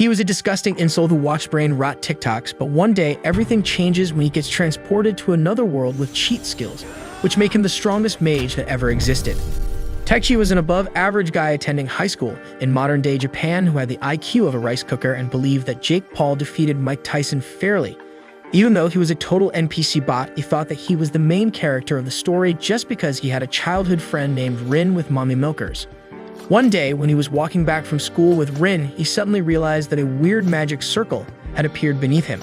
He was a disgusting insult who watched brain rot TikToks, but one day everything changes when he gets transported to another world with cheat skills, which make him the strongest mage that ever existed. Taichi was an above-average guy attending high school in modern-day Japan who had the IQ of a rice cooker and believed that Jake Paul defeated Mike Tyson fairly. Even though he was a total NPC bot, he thought that he was the main character of the story just because he had a childhood friend named Rin with mommy milkers. One day, when he was walking back from school with Rin, he suddenly realized that a weird magic circle had appeared beneath him.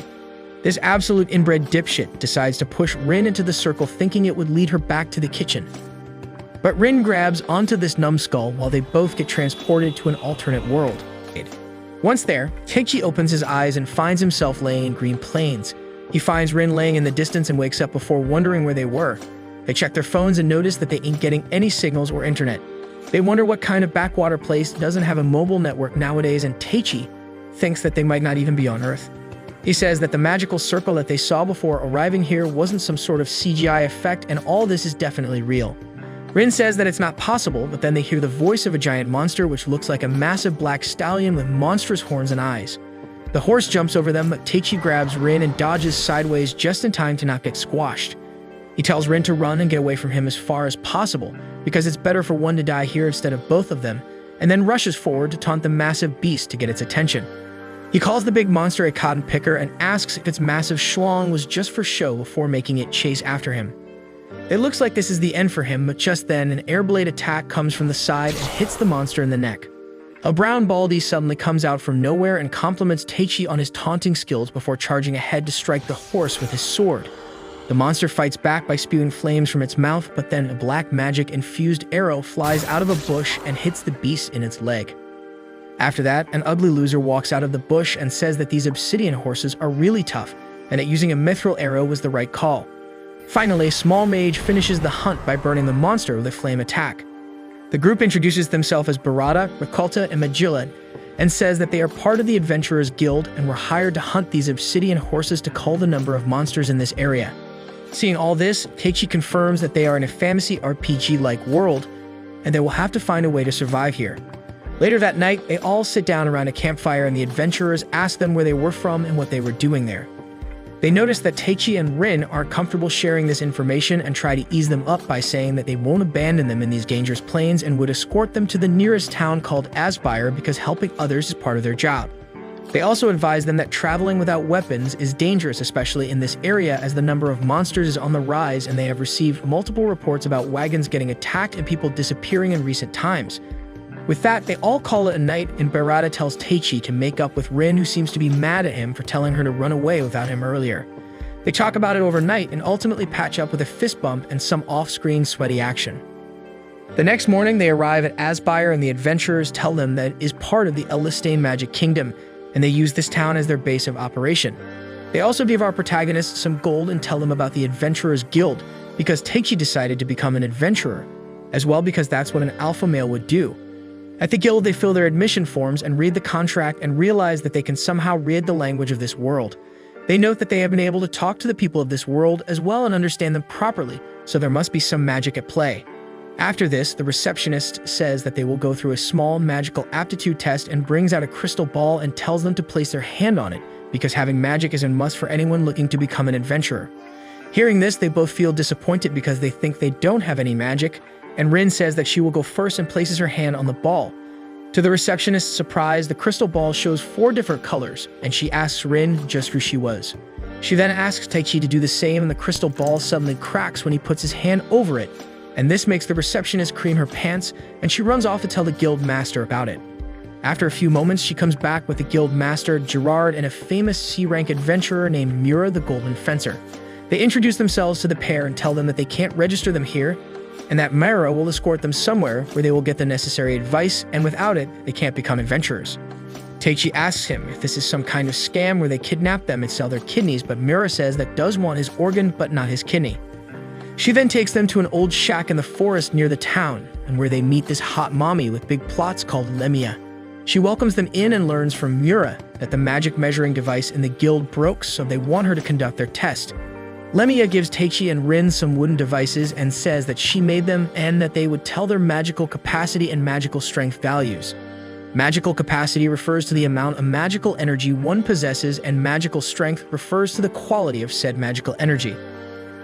This absolute inbred dipshit decides to push Rin into the circle thinking it would lead her back to the kitchen. But Rin grabs onto this numbskull while they both get transported to an alternate world. Once there, Taichi opens his eyes and finds himself laying in green plains. He finds Rin laying in the distance and wakes up before wondering where they were. They check their phones and notice that they ain't getting any signals or internet. They wonder what kind of backwater place doesn't have a mobile network nowadays, and Taichi thinks that they might not even be on Earth. He says that the magical circle that they saw before arriving here wasn't some sort of CGI effect, and all this is definitely real. Rin says that it's not possible, but then they hear the voice of a giant monster which looks like a massive black stallion with monstrous horns and eyes. The horse jumps over them, but Taichi grabs Rin and dodges sideways just in time to not get squashed. He tells Rin to run and get away from him as far as possible, because it's better for one to die here instead of both of them, and then rushes forward to taunt the massive beast to get its attention. He calls the big monster a cotton picker and asks if its massive schlong was just for show before making it chase after him. It looks like this is the end for him, but just then an airblade attack comes from the side and hits the monster in the neck. A brown baldy suddenly comes out from nowhere and compliments Taichi on his taunting skills before charging ahead to strike the horse with his sword. The monster fights back by spewing flames from its mouth, but then a black magic-infused arrow flies out of a bush and hits the beast in its leg. After that, an ugly loser walks out of the bush and says that these obsidian horses are really tough, and that using a mithril arrow was the right call. Finally, Small Mage finishes the hunt by burning the monster with a flame attack. The group introduces themselves as Barada, Ricolta, and Magilla, and says that they are part of the Adventurers Guild and were hired to hunt these obsidian horses to cull the number of monsters in this area. Seeing all this, Taichi confirms that they are in a fantasy RPG-like world, and they will have to find a way to survive here. Later that night, they all sit down around a campfire and the adventurers ask them where they were from and what they were doing there. They notice that Taichi and Rin aren't comfortable sharing this information and try to ease them up by saying that they won't abandon them in these dangerous plains and would escort them to the nearest town called Aspire because helping others is part of their job. They also advise them that traveling without weapons is dangerous, especially in this area, as the number of monsters is on the rise and they have received multiple reports about wagons getting attacked and people disappearing in recent times. With that, they all call it a night, and Barada tells Taichi to make up with Rin, who seems to be mad at him for telling her to run away without him earlier. They talk about it overnight and ultimately patch up with a fist bump and some off-screen sweaty action. The next morning, they arrive at Aspire and the adventurers tell them that it is part of the Elistane Magic Kingdom, and they use this town as their base of operation. They also give our protagonists some gold and tell them about the Adventurers Guild, because Taichi decided to become an adventurer, as well because that's what an alpha male would do. At the guild, they fill their admission forms and read the contract and realize that they can somehow read the language of this world. They note that they have been able to talk to the people of this world as well and understand them properly, so there must be some magic at play. After this, the receptionist says that they will go through a small magical aptitude test and brings out a crystal ball and tells them to place their hand on it, because having magic is a must for anyone looking to become an adventurer. Hearing this, they both feel disappointed because they think they don't have any magic, and Rin says that she will go first and places her hand on the ball. To the receptionist's surprise, the crystal ball shows 4 different colors, and she asks Rin just who she was. She then asks Taichi to do the same, and the crystal ball suddenly cracks when he puts his hand over it, and this makes the receptionist cream her pants, and she runs off to tell the guild master about it. After a few moments, she comes back with the guild master, Gerard, and a famous C-rank adventurer named Mura the Golden Fencer. They introduce themselves to the pair and tell them that they can't register them here, and that Mara will escort them somewhere where they will get the necessary advice, and without it, they can't become adventurers. Taichi asks him if this is some kind of scam where they kidnap them and sell their kidneys, but Mura says that does want his organ but not his kidney. She then takes them to an old shack in the forest near the town, and where they meet this hot mommy with big plots called Lemia. She welcomes them in and learns from Mura that the magic measuring device in the guild broke, so they want her to conduct their test. Lemia gives Taichi and Rin some wooden devices and says that she made them and that they would tell their magical capacity and magical strength values. Magical capacity refers to the amount of magical energy one possesses, and magical strength refers to the quality of said magical energy.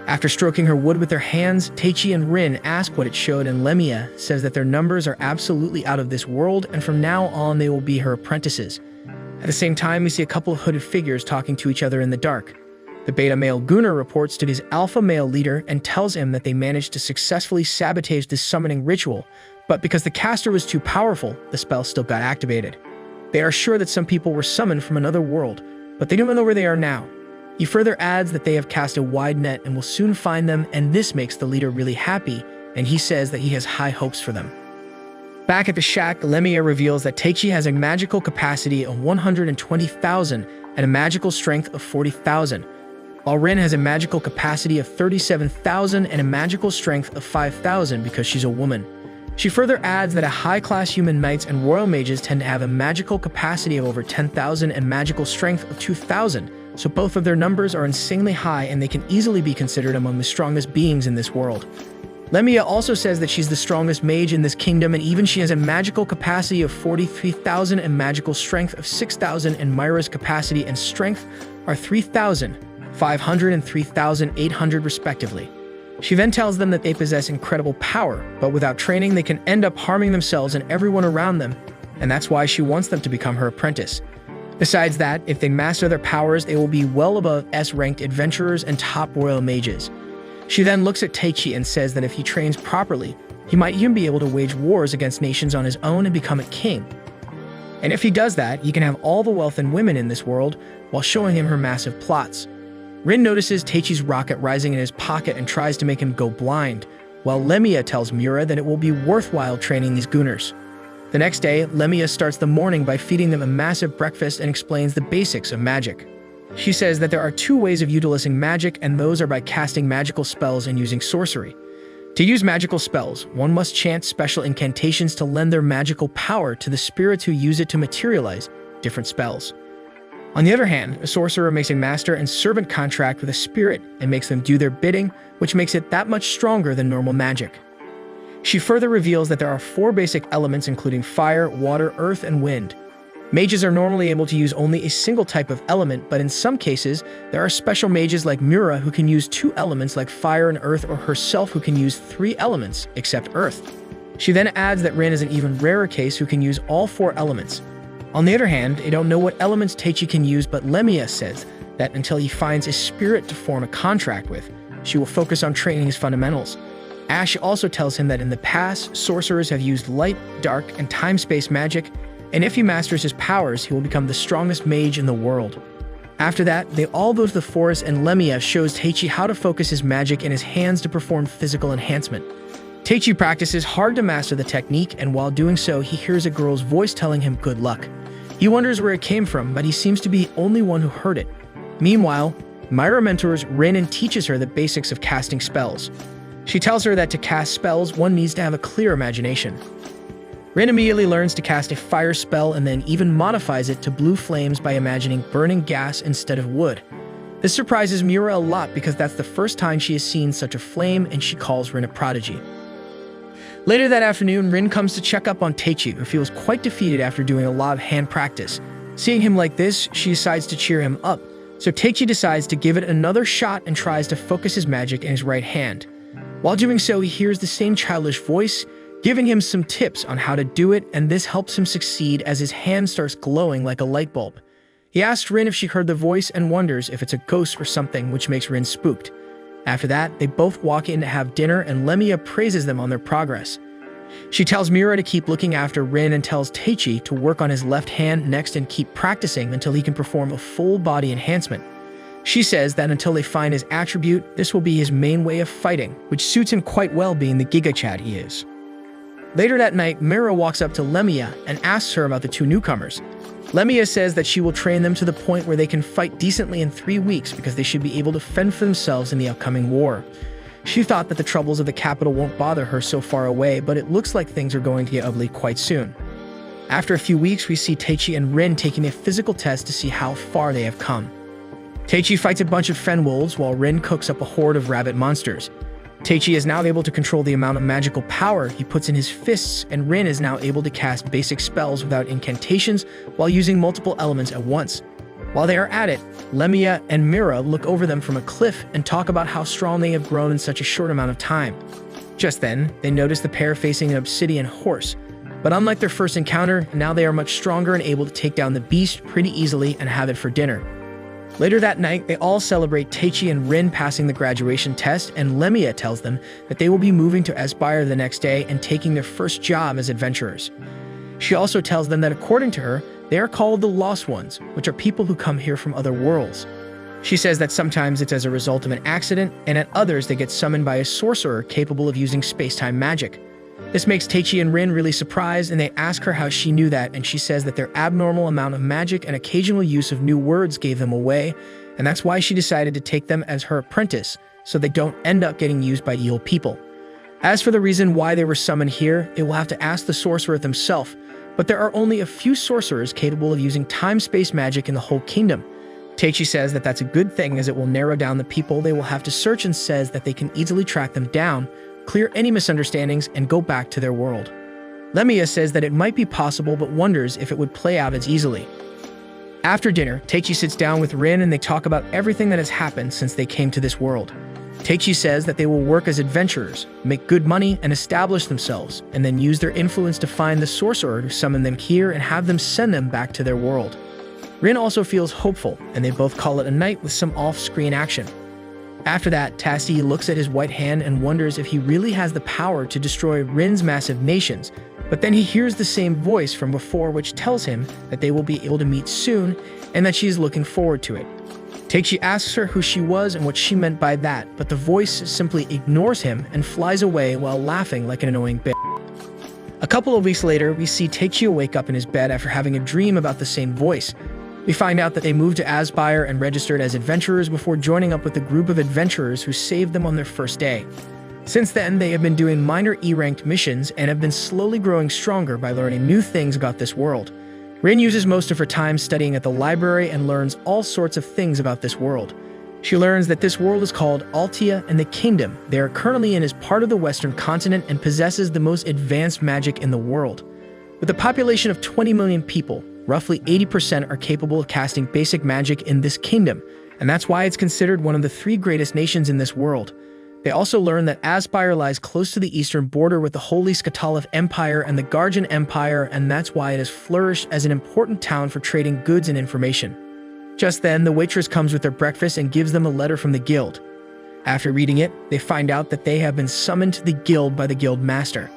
After stroking her wood with their hands, Taichi and Rin ask what it showed, and Lemia says that their numbers are absolutely out of this world, and from now on they will be her apprentices. At the same time, we see a couple of hooded figures talking to each other in the dark. The beta male Gunnar reports to his alpha male leader and tells him that they managed to successfully sabotage this summoning ritual, but because the caster was too powerful, the spell still got activated. They are sure that some people were summoned from another world, but they don't know where they are now. He further adds that they have cast a wide net and will soon find them, and this makes the leader really happy, and he says that he has high hopes for them. Back at the shack, Lemia reveals that Taichi has a magical capacity of 120,000 and a magical strength of 40,000, while Rin has a magical capacity of 37,000 and a magical strength of 5,000 because she's a woman. She further adds that a high-class human knights and royal mages tend to have a magical capacity of over 10,000 and magical strength of 2,000, so both of their numbers are insanely high and they can easily be considered among the strongest beings in this world. Lemia also says that she's the strongest mage in this kingdom, and even she has a magical capacity of 43,000 and magical strength of 6,000, and Myra's capacity and strength are 3,500 and 3,800 respectively. She then tells them that they possess incredible power, but without training they can end up harming themselves and everyone around them, and that's why she wants them to become her apprentice. Besides that, if they master their powers, they will be well above S-ranked adventurers and top royal mages. She then looks at Taichi and says that if he trains properly, he might even be able to wage wars against nations on his own and become a king. And if he does that, he can have all the wealth and women in this world while showing him her massive plots. Rin notices Taichi's rocket rising in his pocket and tries to make him go blind, while Lemia tells Mura that it will be worthwhile training these Gunnars. The next day, Lemia starts the morning by feeding them a massive breakfast and explains the basics of magic. She says that there are two ways of utilizing magic, and those are by casting magical spells and using sorcery. To use magical spells, one must chant special incantations to lend their magical power to the spirits who use it to materialize different spells. On the other hand, a sorcerer makes a master and servant contract with a spirit and makes them do their bidding, which makes it that much stronger than normal magic. She further reveals that there are 4 basic elements including fire, water, earth, and wind. Mages are normally able to use only a single type of element, but in some cases, there are special mages like Mura who can use 2 elements like fire and earth, or herself who can use 3 elements except earth. She then adds that Rin is an even rarer case who can use all 4 elements. On the other hand, they don't know what elements Taichi can use, but Lemia says that until he finds a spirit to form a contract with, she will focus on training his fundamentals. Ash also tells him that in the past, sorcerers have used light, dark, and time-space magic, and if he masters his powers, he will become the strongest mage in the world. After that, they all go to the forest, and Lemia shows Taichi how to focus his magic in his hands to perform physical enhancement. Taichi practices hard to master the technique, and while doing so, he hears a girl's voice telling him good luck. He wonders where it came from, but he seems to be the only one who heard it. Meanwhile, Myra mentors Rin and teaches her the basics of casting spells. She tells her that to cast spells, one needs to have a clear imagination. Rin immediately learns to cast a fire spell and then even modifies it to blue flames by imagining burning gas instead of wood. This surprises Mura a lot because that's the first time she has seen such a flame, and she calls Rin a prodigy. Later that afternoon, Rin comes to check up on Taichi, who feels quite defeated after doing a lot of hand practice. Seeing him like this, she decides to cheer him up, so Taichi decides to give it another shot and tries to focus his magic in his right hand. While doing so, he hears the same childish voice, giving him some tips on how to do it, and this helps him succeed as his hand starts glowing like a light bulb. He asks Rin if she heard the voice and wonders if it's a ghost or something, which makes Rin spooked. After that, they both walk in to have dinner, and Lemia praises them on their progress. She tells Mura to keep looking after Rin and tells Taichi to work on his left hand next and keep practicing until he can perform a full body enhancement. She says that until they find his attribute, this will be his main way of fighting, which suits him quite well being the Giga Chad he is. Later that night, Mira walks up to Lemia and asks her about the 2 newcomers. Lemia says that she will train them to the point where they can fight decently in 3 weeks because they should be able to fend for themselves in the upcoming war. She thought that the troubles of the capital won't bother her so far away, but it looks like things are going to get ugly quite soon. After a few weeks, we see Taichi and Rin taking a physical test to see how far they have come. Taichi fights a bunch of fen wolves while Rin cooks up a horde of rabbit monsters. Taichi is now able to control the amount of magical power he puts in his fists, and Rin is now able to cast basic spells without incantations while using multiple elements at once. While they are at it, Lemia and Mira look over them from a cliff and talk about how strong they have grown in such a short amount of time. Just then, they notice the pair facing an obsidian horse. But unlike their first encounter, now they are much stronger and able to take down the beast pretty easily and have it for dinner. Later that night, they all celebrate Taichi and Rin passing the graduation test, and Lemia tells them that they will be moving to Aspire the next day and taking their first job as adventurers. She also tells them that according to her, they are called the Lost Ones, which are people who come here from other worlds. She says that sometimes it's as a result of an accident, and at others they get summoned by a sorcerer capable of using space-time magic. This makes Taichi and Rin really surprised, and they ask her how she knew that, and she says that their abnormal amount of magic and occasional use of new words gave them away, and that's why she decided to take them as her apprentice, so they don't end up getting used by evil people. As for the reason why they were summoned here, they will have to ask the sorcerer himself, but there are only a few sorcerers capable of using time-space magic in the whole kingdom. Taichi says that that's a good thing as it will narrow down the people they will have to search, and says that they can easily track them down, clear any misunderstandings, and go back to their world. Lemia says that it might be possible but wonders if it would play out as easily. After dinner, Taichi sits down with Rin and they talk about everything that has happened since they came to this world. Taichi says that they will work as adventurers, make good money, and establish themselves, and then use their influence to find the sorcerer to summon them here and have them send them back to their world. Rin also feels hopeful, and they both call it a night with some off-screen action. After that, Tasti looks at his white hand and wonders if he really has the power to destroy Rin's massive nations, but then he hears the same voice from before which tells him that they will be able to meet soon and that she is looking forward to it. Taichi asks her who she was and what she meant by that, but the voice simply ignores him and flies away while laughing like an annoying bitch. A couple of weeks later, we see Taichi wake up in his bed after having a dream about the same voice. We find out that they moved to Aspire and registered as adventurers before joining up with a group of adventurers who saved them on their first day. Since then, they have been doing minor E-ranked missions and have been slowly growing stronger by learning new things about this world. Rin uses most of her time studying at the library and learns all sorts of things about this world. She learns that this world is called Altia, and the kingdom they are currently in is part of the Western continent and possesses the most advanced magic in the world. With a population of 20 million people, roughly 80% are capable of casting basic magic in this kingdom, and that's why it's considered one of the 3 greatest nations in this world. They also learn that Aspire lies close to the eastern border with the Holy Skatalif Empire and the Garjan Empire, and that's why it has flourished as an important town for trading goods and information. Just then, the waitress comes with their breakfast and gives them a letter from the guild. After reading it, they find out that they have been summoned to the guild by the guild master.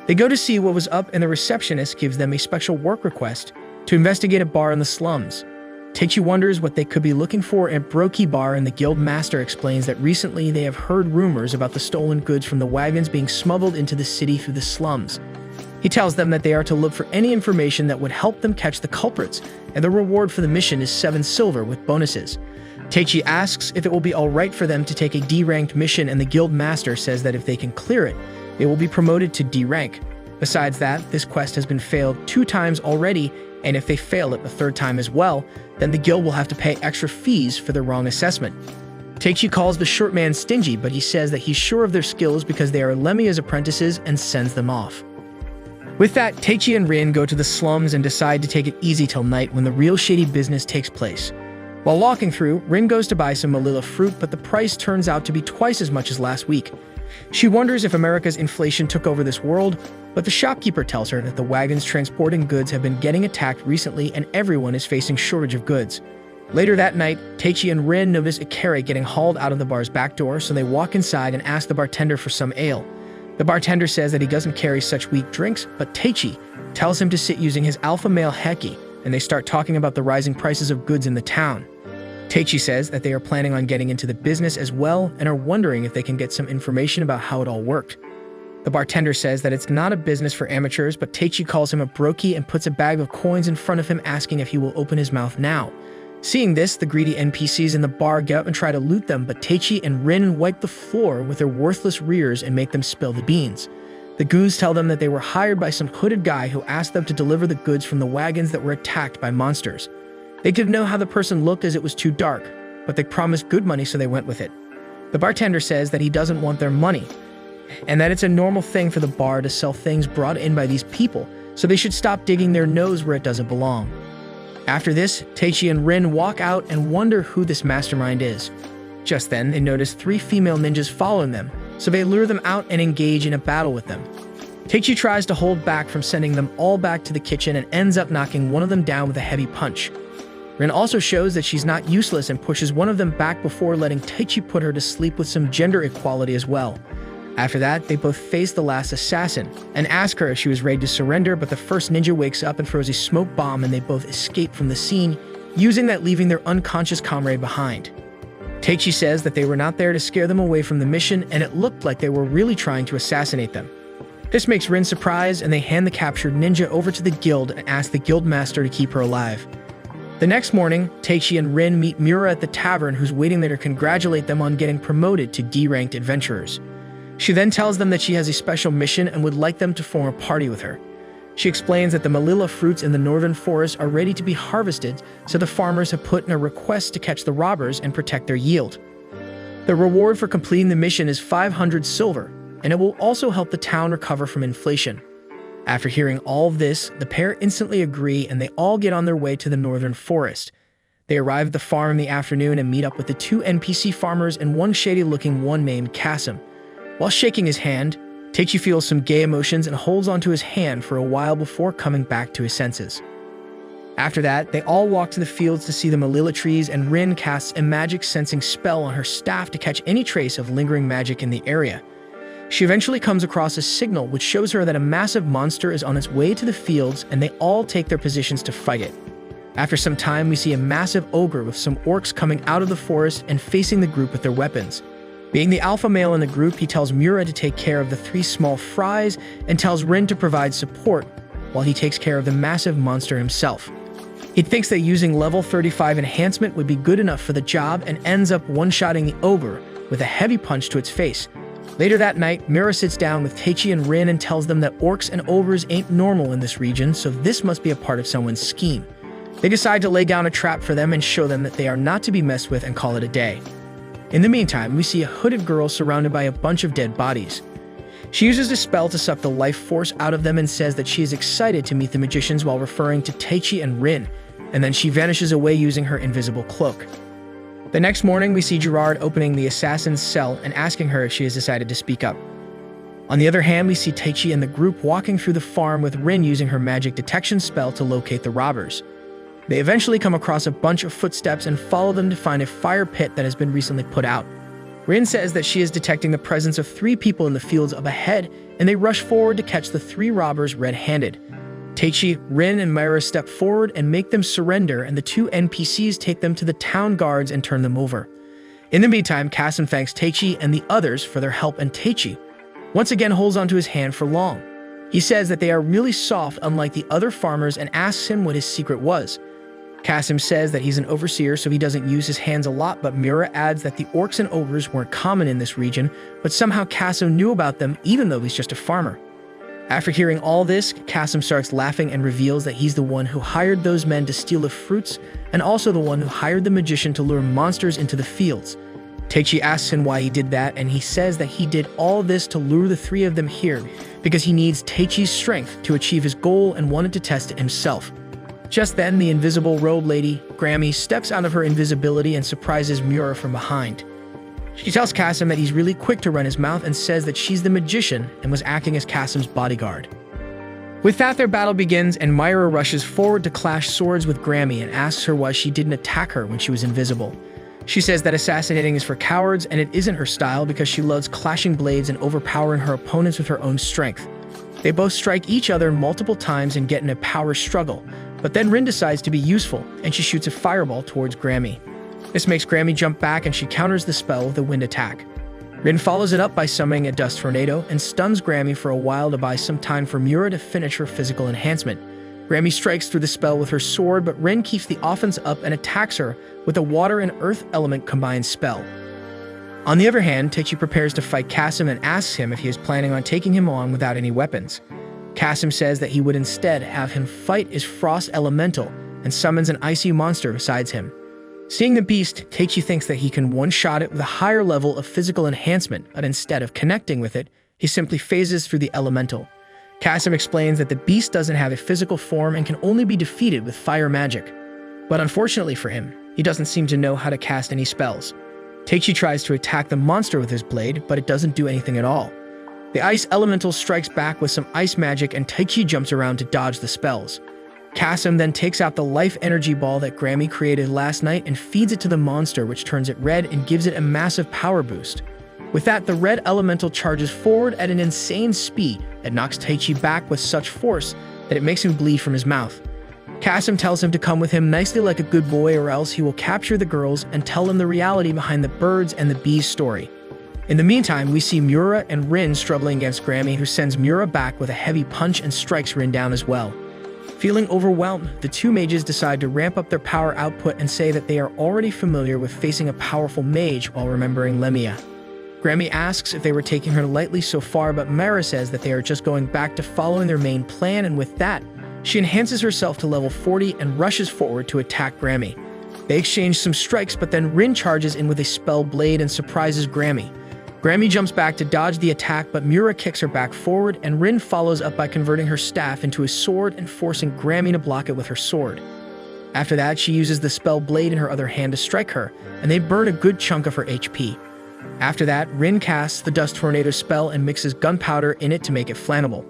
They go to see what was up, and the receptionist gives them a special work request to investigate a bar in the slums. Taichi wonders what they could be looking for at Broki Bar, and the guild master explains that recently they have heard rumors about the stolen goods from the wagons being smuggled into the city through the slums. He tells them that they are to look for any information that would help them catch the culprits, and the reward for the mission is 7 silver with bonuses. Taichi asks if it will be alright for them to take a D-ranked mission, and the guild master says that if they can clear it, they will be promoted to D rank. Besides that, this quest has been failed 2 times already, and if they fail it the 3rd time as well, then the guild will have to pay extra fees for their wrong assessment. Taichi calls the short man stingy, but he says that he's sure of their skills because they are Lemia's apprentices and sends them off. With that, Taichi and Rin go to the slums and decide to take it easy till night when the real shady business takes place. While walking through, Rin goes to buy some Malilla fruit, but the price turns out to be twice as much as last week. She wonders if America's inflation took over this world, but the shopkeeper tells her that the wagons transporting goods have been getting attacked recently and everyone is facing shortage of goods. Later that night, Taichi and Rin notice a carrot getting hauled out of the bar's back door, so they walk inside and ask the bartender for some ale. The bartender says that he doesn't carry such weak drinks, but Taichi tells him to sit using his alpha male heki, and they start talking about the rising prices of goods in the town. Taichi says that they are planning on getting into the business as well and are wondering if they can get some information about how it all worked. The bartender says that it's not a business for amateurs, but Taichi calls him a brokey and puts a bag of coins in front of him, asking if he will open his mouth now. Seeing this, the greedy NPCs in the bar get up and try to loot them, but Taichi and Rin wipe the floor with their worthless rears and make them spill the beans. The goons tell them that they were hired by some hooded guy who asked them to deliver the goods from the wagons that were attacked by monsters. They didn't know how the person looked as it was too dark, but they promised good money, so they went with it. The bartender says that he doesn't want their money, and that it's a normal thing for the bar to sell things brought in by these people, so they should stop digging their nose where it doesn't belong. After this, Taichi and Rin walk out and wonder who this mastermind is. Just then, they notice 3 female ninjas following them, so they lure them out and engage in a battle with them. Taichi tries to hold back from sending them all back to the kitchen and ends up knocking one of them down with a heavy punch. Rin also shows that she's not useless and pushes one of them back before letting Taichi put her to sleep with some gender equality as well. After that, they both face the last assassin and ask her if she was ready to surrender, but the first ninja wakes up and throws a smoke bomb and they both escape from the scene, using that leaving their unconscious comrade behind. Taichi says that they were not there to scare them away from the mission and it looked like they were really trying to assassinate them. This makes Rin surprised and they hand the captured ninja over to the guild and ask the guild master to keep her alive. The next morning, Taichi and Rin meet Miura at the tavern, who's waiting there to congratulate them on getting promoted to D-ranked adventurers. She then tells them that she has a special mission and would like them to form a party with her. She explains that the Malila fruits in the northern forest are ready to be harvested, so the farmers have put in a request to catch the robbers and protect their yield. The reward for completing the mission is 500 silver, and it will also help the town recover from inflation. After hearing all of this, the pair instantly agree and they all get on their way to the northern forest. They arrive at the farm in the afternoon and meet up with the 2 NPC farmers and one shady-looking one named Kasim. While shaking his hand, Taichi feels some gay emotions and holds onto his hand for a while before coming back to his senses. After that, they all walk to the fields to see the Malila trees and Rin casts a magic sensing spell on her staff to catch any trace of lingering magic in the area. She eventually comes across a signal which shows her that a massive monster is on its way to the fields and they all take their positions to fight it. After some time, we see a massive ogre with some orcs coming out of the forest and facing the group with their weapons. Being the alpha male in the group, he tells Miura to take care of the 3 small fries and tells Rin to provide support while he takes care of the massive monster himself. He thinks that using level 35 enhancement would be good enough for the job and ends up one-shotting the ogre with a heavy punch to its face. Later that night, Miura sits down with Taichi and Rin and tells them that orcs and ogres ain't normal in this region, so this must be a part of someone's scheme. They decide to lay down a trap for them and show them that they are not to be messed with and call it a day. In the meantime, we see a hooded girl surrounded by a bunch of dead bodies. She uses a spell to suck the life force out of them and says that she is excited to meet the magicians while referring to Taichi and Rin, and then she vanishes away using her invisible cloak. The next morning, we see Gerard opening the assassin's cell and asking her if she has decided to speak up. On the other hand, we see Taichi and the group walking through the farm with Rin using her magic detection spell to locate the robbers. They eventually come across a bunch of footsteps and follow them to find a fire pit that has been recently put out. Rin says that she is detecting the presence of 3 people in the fields up ahead, and they rush forward to catch the 3 robbers red-handed. Taichi, Rin, and Miura step forward and make them surrender, and the 2 NPCs take them to the town guards and turn them over. In the meantime, Kasim thanks Taichi and the others for their help, and Taichi once again holds onto his hand for long. He says that they are really soft unlike the other farmers and asks him what his secret was. Kasim says that he's an overseer, so he doesn't use his hands a lot, but Miura adds that the orcs and ogres weren't common in this region, but somehow Kasim knew about them even though he's just a farmer. After hearing all this, Kasim starts laughing and reveals that he's the one who hired those men to steal the fruits and also the one who hired the magician to lure monsters into the fields. Taichi asks him why he did that, and he says that he did all this to lure the 3 of them here because he needs Taichi's strength to achieve his goal and wanted to test it himself. Just then, the invisible road lady, Grammy, steps out of her invisibility and surprises Miura from behind. She tells Kasim that he's really quick to run his mouth and says that she's the magician and was acting as Kasim's bodyguard. With that, their battle begins and Miura rushes forward to clash swords with Grammy and asks her why she didn't attack her when she was invisible. She says that assassinating is for cowards and it isn't her style because she loves clashing blades and overpowering her opponents with her own strength. They both strike each other multiple times and get in a power struggle, but then Rin decides to be useful and she shoots a fireball towards Grammy. This makes Grammy jump back and she counters the spell with a wind attack. Rin follows it up by summoning a dust tornado and stuns Grammy for a while to buy some time for Miura to finish her physical enhancement. Grammy strikes through the spell with her sword, but Rin keeps the offense up and attacks her with a water and earth element combined spell. On the other hand, Taichi prepares to fight Kasim and asks him if he is planning on taking him on without any weapons. Kasim says that he would instead have him fight his frost elemental and summons an icy monster besides him. Seeing the beast, Taichi thinks that he can one-shot it with a higher level of physical enhancement, but instead of connecting with it, he simply phases through the elemental. Kasim explains that the beast doesn't have a physical form and can only be defeated with fire magic. But unfortunately for him, he doesn't seem to know how to cast any spells. Taichi tries to attack the monster with his blade, but it doesn't do anything at all. The ice elemental strikes back with some ice magic and Taichi jumps around to dodge the spells. Kasim then takes out the life energy ball that Grammy created last night and feeds it to the monster, which turns it red and gives it a massive power boost. With that, the red elemental charges forward at an insane speed that knocks Taichi back with such force that it makes him bleed from his mouth. Kasim tells him to come with him nicely like a good boy, or else he will capture the girls and tell them the reality behind the birds and the bees story. In the meantime, we see Miura and Rin struggling against Grammy, who sends Miura back with a heavy punch and strikes Rin down as well. Feeling overwhelmed, the two mages decide to ramp up their power output and say that they are already familiar with facing a powerful mage while remembering Lemia. Grammy asks if they were taking her lightly so far, but Mara says that they are just going back to following their main plan, and with that, she enhances herself to level 40 and rushes forward to attack Grammy. They exchange some strikes, but then Rin charges in with a spell blade and surprises Grammy. Grammy jumps back to dodge the attack, but Miura kicks her back forward, and Rin follows up by converting her staff into a sword and forcing Grammy to block it with her sword. After that, she uses the spell blade in her other hand to strike her, and they burn a good chunk of her HP. After that, Rin casts the Dust Tornado spell and mixes gunpowder in it to make it flammable.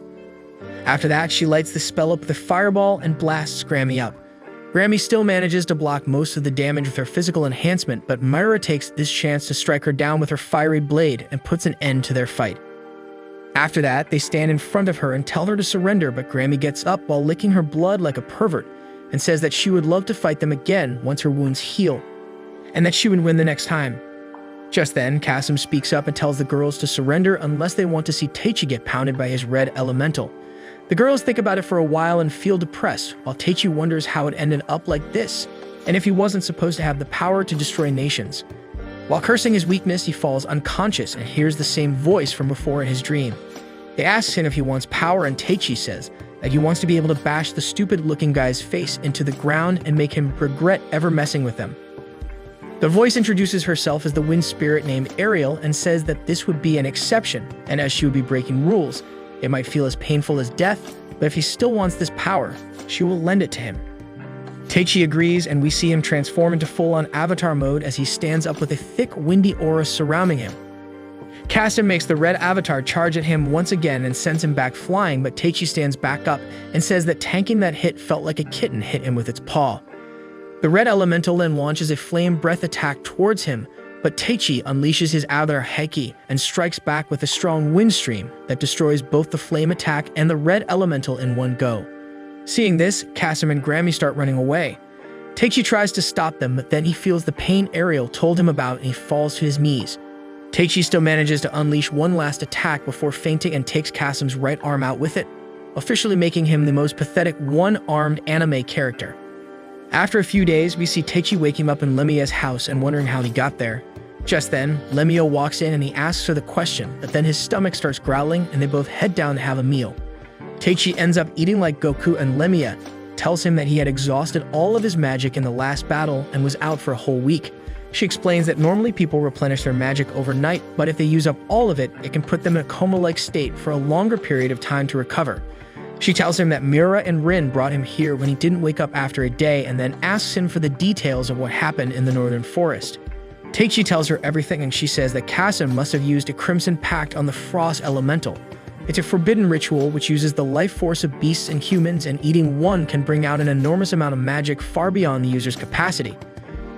After that, she lights the spell up with a fireball and blasts Grammy up. Grammy still manages to block most of the damage with her physical enhancement, but Myra takes this chance to strike her down with her fiery blade and puts an end to their fight. After that, they stand in front of her and tell her to surrender, but Grammy gets up while licking her blood like a pervert and says that she would love to fight them again once her wounds heal, and that she would win the next time. Just then, Kasim speaks up and tells the girls to surrender unless they want to see Taichi get pounded by his red elemental. The girls think about it for a while and feel depressed, while Taichi wonders how it ended up like this, and if he wasn't supposed to have the power to destroy nations. While cursing his weakness, he falls unconscious and hears the same voice from before in his dream. They ask him if he wants power, and Taichi says that he wants to be able to bash the stupid-looking guy's face into the ground and make him regret ever messing with them. The voice introduces herself as the wind spirit named Ariel and says that this would be an exception, and as she would be breaking rules, it might feel as painful as death, but if he still wants this power, she will lend it to him. Taichi agrees, and we see him transform into full-on avatar mode as he stands up with a thick, windy aura surrounding him. Kasim makes the red avatar charge at him once again and sends him back flying, but Taichi stands back up and says that tanking that hit felt like a kitten hit him with its paw. The red elemental then launches a flame breath attack towards him, but Taichi unleashes his other Heki and strikes back with a strong wind stream that destroys both the flame attack and the red elemental in one go. Seeing this, Kasim and Grammy start running away. Taichi tries to stop them, but then he feels the pain Ariel told him about and he falls to his knees. Taichi still manages to unleash one last attack before fainting and takes Kasim's right arm out with it, officially making him the most pathetic one-armed anime character. After a few days, we see Taichi waking up in Lemia's house and wondering how he got there. Just then, Lemia walks in and he asks her the question, but then his stomach starts growling and they both head down to have a meal. Taichi ends up eating like Goku, and Lemia tells him that he had exhausted all of his magic in the last battle and was out for a whole week. She explains that normally people replenish their magic overnight, but if they use up all of it, it can put them in a coma-like state for a longer period of time to recover. She tells him that Miura and Rin brought him here when he didn't wake up after a day, and then asks him for the details of what happened in the northern forest. Taichi tells her everything, and she says that Kasim must have used a Crimson Pact on the Frost Elemental. It's a forbidden ritual which uses the life force of beasts and humans, and eating one can bring out an enormous amount of magic far beyond the user's capacity.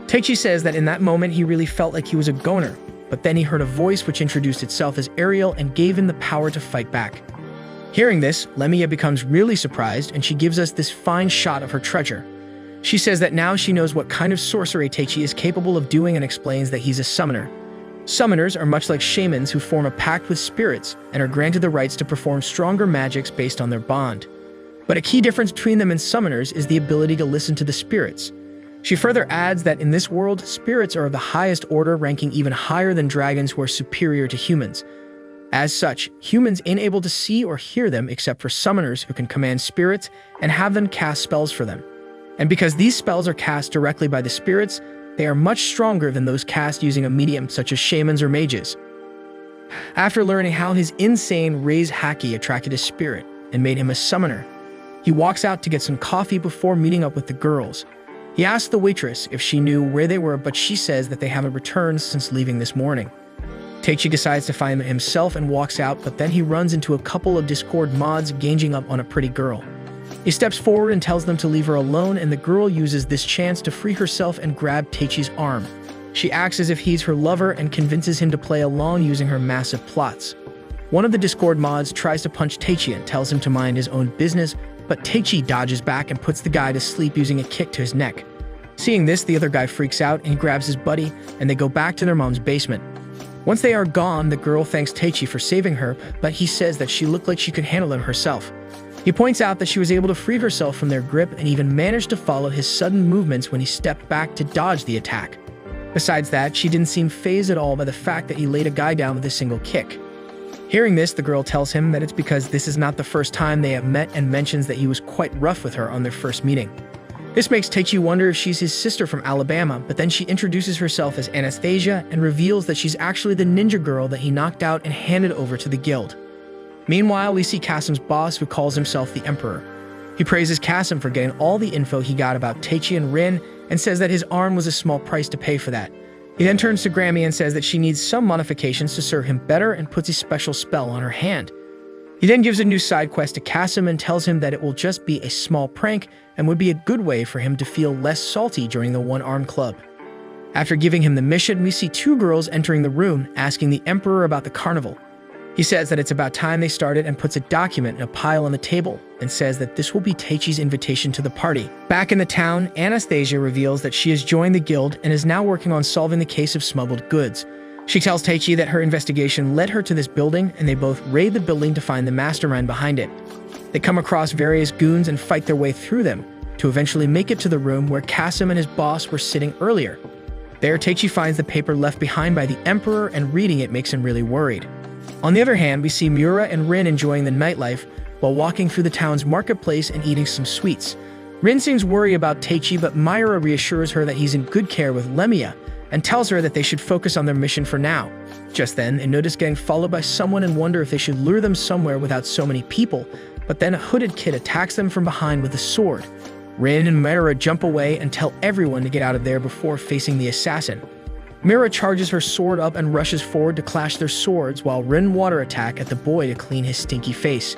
Taichi says that in that moment he really felt like he was a goner, but then he heard a voice which introduced itself as Ariel and gave him the power to fight back. Hearing this, Lemia becomes really surprised, and she gives us this fine shot of her treasure. She says that now she knows what kind of sorcery Taichi is capable of doing and explains that he's a summoner. Summoners are much like shamans who form a pact with spirits and are granted the rights to perform stronger magics based on their bond. But a key difference between them and summoners is the ability to listen to the spirits. She further adds that in this world, spirits are of the highest order, ranking even higher than dragons who are superior to humans. As such, humans ain't able to see or hear them except for summoners who can command spirits and have them cast spells for them. And because these spells are cast directly by the spirits, they are much stronger than those cast using a medium such as shamans or mages. After learning how his insane raise haki attracted his spirit and made him a summoner, he walks out to get some coffee before meeting up with the girls. He asks the waitress if she knew where they were, but she says that they haven't returned since leaving this morning. Taichi decides to find them himself and walks out, but then he runs into a couple of Discord mods ganging up on a pretty girl. He steps forward and tells them to leave her alone, and the girl uses this chance to free herself and grab Taichi's arm. She acts as if he's her lover and convinces him to play along using her massive plots. One of the Discord mods tries to punch Taichi and tells him to mind his own business, but Taichi dodges back and puts the guy to sleep using a kick to his neck. Seeing this, the other guy freaks out and grabs his buddy, and they go back to their mom's basement. Once they are gone, the girl thanks Taichi for saving her, but he says that she looked like she could handle them herself. He points out that she was able to free herself from their grip and even managed to follow his sudden movements when he stepped back to dodge the attack. Besides that, she didn't seem fazed at all by the fact that he laid a guy down with a single kick. Hearing this, the girl tells him that it's because this is not the first time they have met and mentions that he was quite rough with her on their first meeting. This makes Taichi wonder if she's his sister from Alabama, but then she introduces herself as Anastasia and reveals that she's actually the ninja girl that he knocked out and handed over to the guild. Meanwhile, we see Kasim's boss, who calls himself the Emperor. He praises Kasim for getting all the info he got about Taichi and Rin and says that his arm was a small price to pay for that. He then turns to Grammy and says that she needs some modifications to serve him better and puts a special spell on her hand. He then gives a new side quest to Kasim and tells him that it will just be a small prank and would be a good way for him to feel less salty during the one-armed club. After giving him the mission, we see two girls entering the room asking the Emperor about the carnival. He says that it's about time they started and puts a document in a pile on the table and says that this will be Taichi's invitation to the party. Back in the town, Anastasia reveals that she has joined the guild and is now working on solving the case of smuggled goods. She tells Taichi that her investigation led her to this building, and they both raid the building to find the mastermind behind it. They come across various goons and fight their way through them, to eventually make it to the room where Kasim and his boss were sitting earlier. There, Taichi finds the paper left behind by the Emperor, and reading it makes him really worried. On the other hand, we see Miura and Rin enjoying the nightlife while walking through the town's marketplace and eating some sweets. Rin seems worried about Taichi, but Miura reassures her that he's in good care with Lemia and tells her that they should focus on their mission for now. Just then, they notice getting followed by someone and wonder if they should lure them somewhere without so many people, but then a hooded kid attacks them from behind with a sword. Rin and Miura jump away and tell everyone to get out of there before facing the assassin. Miura charges her sword up and rushes forward to clash their swords while Rin water attack at the boy to clean his stinky face.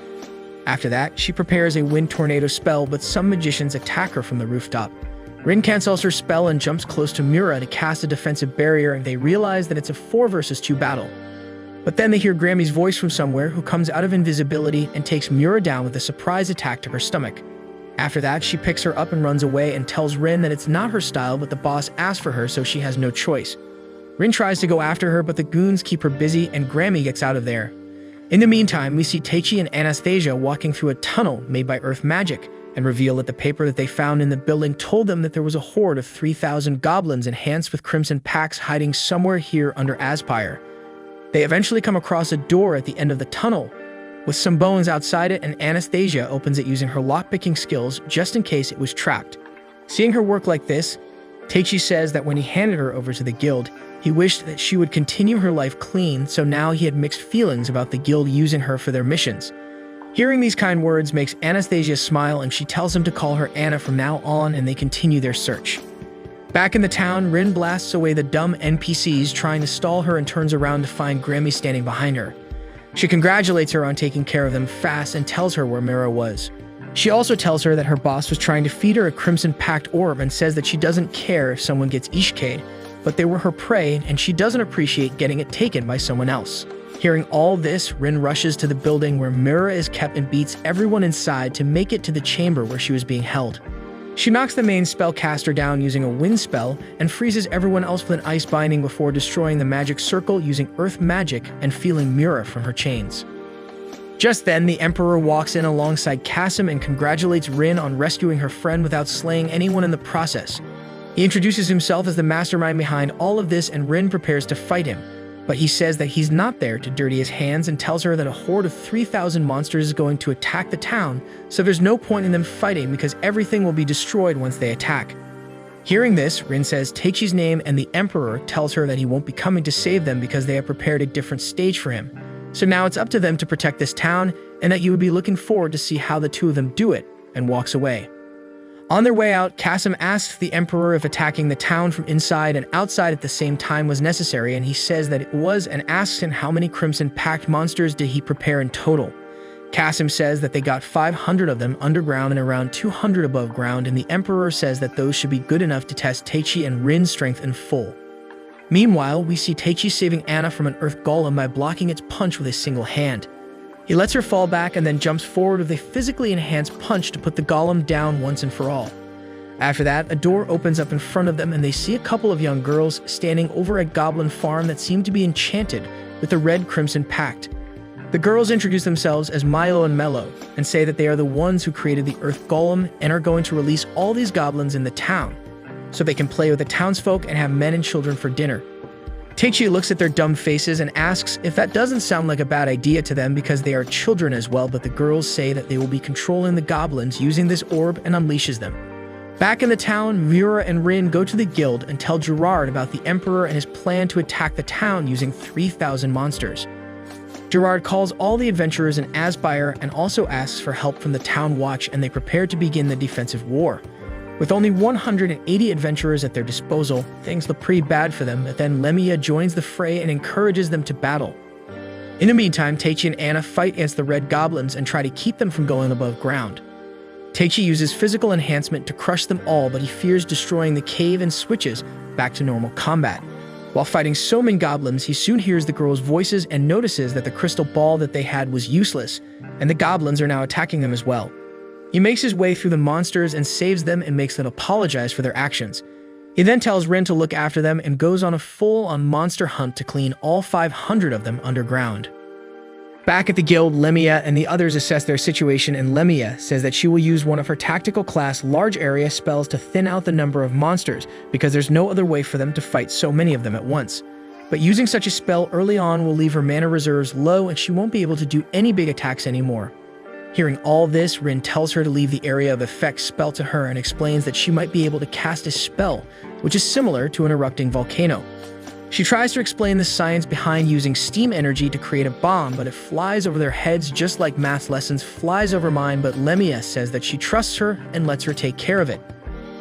After that, she prepares a wind tornado spell, but some magicians attack her from the rooftop. Rin cancels her spell and jumps close to Miura to cast a defensive barrier, and they realize that it's a 4 versus 2 battle. But then they hear Grammy's voice from somewhere, who comes out of invisibility and takes Miura down with a surprise attack to her stomach. After that, she picks her up and runs away and tells Rin that it's not her style, but the boss asked for her, so she has no choice. Rin tries to go after her, but the goons keep her busy and Grammy gets out of there. In the meantime, we see Taichi and Anastasia walking through a tunnel made by earth magic and reveal that the paper that they found in the building told them that there was a horde of 3,000 goblins enhanced with crimson packs hiding somewhere here under Aspire. They eventually come across a door at the end of the tunnel with some bones outside it, and Anastasia opens it using her lockpicking skills just in case it was trapped. Seeing her work like this, Taichi says that when he handed her over to the guild, he wished that she would continue her life clean, so now he had mixed feelings about the guild using her for their missions. Hearing these kind words makes Anastasia smile, and she tells him to call her Anna from now on, and they continue their search. Back in the town, Rin blasts away the dumb NPCs trying to stall her and turns around to find Grammy standing behind her. She congratulates her on taking care of them fast and tells her where Mira was. She also tells her that her boss was trying to feed her a crimson packed orb and says that she doesn't care if someone gets Ishikade, but they were her prey and she doesn't appreciate getting it taken by someone else. Hearing all this, Rin rushes to the building where Mira is kept and beats everyone inside to make it to the chamber where she was being held. She knocks the main spellcaster down using a wind spell and freezes everyone else with an ice binding before destroying the magic circle using earth magic and feeling Mira from her chains. Just then, the Emperor walks in alongside Kasim and congratulates Rin on rescuing her friend without slaying anyone in the process. He introduces himself as the mastermind behind all of this, and Rin prepares to fight him, but he says that he's not there to dirty his hands and tells her that a horde of 3,000 monsters is going to attack the town, so there's no point in them fighting because everything will be destroyed once they attack. Hearing this, Rin says Taichi's name, and the Emperor tells her that he won't be coming to save them because they have prepared a different stage for him. So now it's up to them to protect this town, and that you would be looking forward to see how the two of them do it, and walks away. On their way out, Kasim asks the Emperor if attacking the town from inside and outside at the same time was necessary, and he says that it was, and asks him how many Crimson-packed monsters did he prepare in total. Kasim says that they got 500 of them underground and around 200 above ground, and the Emperor says that those should be good enough to test Taichi and Rin's strength in full. Meanwhile, we see Taichi saving Anna from an earth golem by blocking its punch with a single hand. He lets her fall back and then jumps forward with a physically enhanced punch to put the golem down once and for all. After that, a door opens up in front of them and they see a couple of young girls standing over a goblin farm that seem to be enchanted with the red crimson pact. The girls introduce themselves as Milo and Mello and say that they are the ones who created the earth golem and are going to release all these goblins in the town so they can play with the townsfolk and have men and children for dinner. Taichi looks at their dumb faces and asks if that doesn't sound like a bad idea to them because they are children as well, but the girls say that they will be controlling the goblins using this orb and unleashes them. Back in the town, Miura and Rin go to the guild and tell Gerard about the Emperor and his plan to attack the town using 3,000 monsters. Gerard calls all the adventurers an Aspire and also asks for help from the town watch, and they prepare to begin the defensive war. With only 180 adventurers at their disposal, things look pretty bad for them, but then Lemia joins the fray and encourages them to battle. In the meantime, Taichi and Anna fight against the red goblins and try to keep them from going above ground. Taichi uses physical enhancement to crush them all, but he fears destroying the cave and switches back to normal combat. While fighting so many goblins, he soon hears the girls' voices and notices that the crystal ball that they had was useless, and the goblins are now attacking them as well. He makes his way through the monsters and saves them and makes them apologize for their actions. He then tells Rin to look after them and goes on a full-on monster hunt to clean all 500 of them underground. Back at the guild, Lemia and the others assess their situation, and Lemia says that she will use one of her tactical class large area spells to thin out the number of monsters because there's no other way for them to fight so many of them at once. But using such a spell early on will leave her mana reserves low and she won't be able to do any big attacks anymore. Hearing all this, Rin tells her to leave the area of effect spell to her and explains that she might be able to cast a spell, which is similar to an erupting volcano. She tries to explain the science behind using steam energy to create a bomb, but it flies over their heads just like math lessons flies over mine, but Lemia says that she trusts her and lets her take care of it.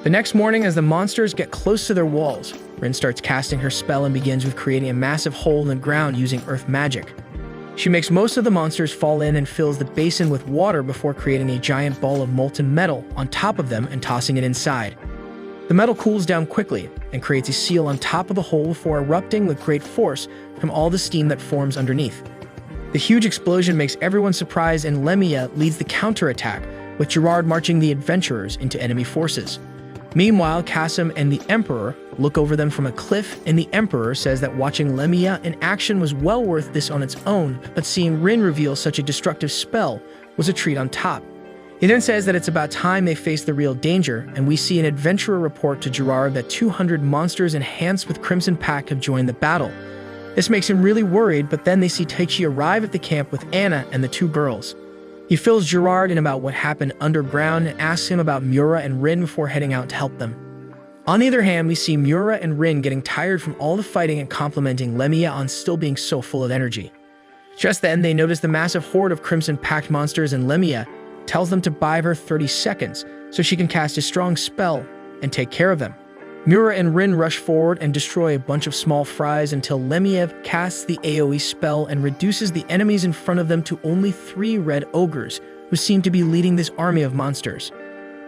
The next morning, as the monsters get close to their walls, Rin starts casting her spell and begins with creating a massive hole in the ground using earth magic. She makes most of the monsters fall in and fills the basin with water before creating a giant ball of molten metal on top of them and tossing it inside. The metal cools down quickly and creates a seal on top of the hole before erupting with great force from all the steam that forms underneath. The huge explosion makes everyone surprised, and Lemia leads the counterattack, with Gerard marching the adventurers into enemy forces. Meanwhile, Kasim and the Emperor look over them from a cliff, and the Emperor says that watching Lemia in action was well worth this on its own, but seeing Rin reveal such a destructive spell was a treat on top. He then says that it's about time they face the real danger, and we see an adventurer report to Gerard that 200 monsters enhanced with Crimson Pact have joined the battle. This makes him really worried, but then they see Taichi arrive at the camp with Anna and the two girls. He fills Gerard in about what happened underground and asks him about Miura and Rin before heading out to help them. On the other hand, we see Miura and Rin getting tired from all the fighting and complimenting Lemia on still being so full of energy. Just then, they notice the massive horde of Crimson Pact monsters, and Lemia tells them to buy her 30 seconds so she can cast a strong spell and take care of them. Miura and Rin rush forward and destroy a bunch of small fries until Lemiev casts the AoE spell and reduces the enemies in front of them to only 3 red ogres, who seem to be leading this army of monsters.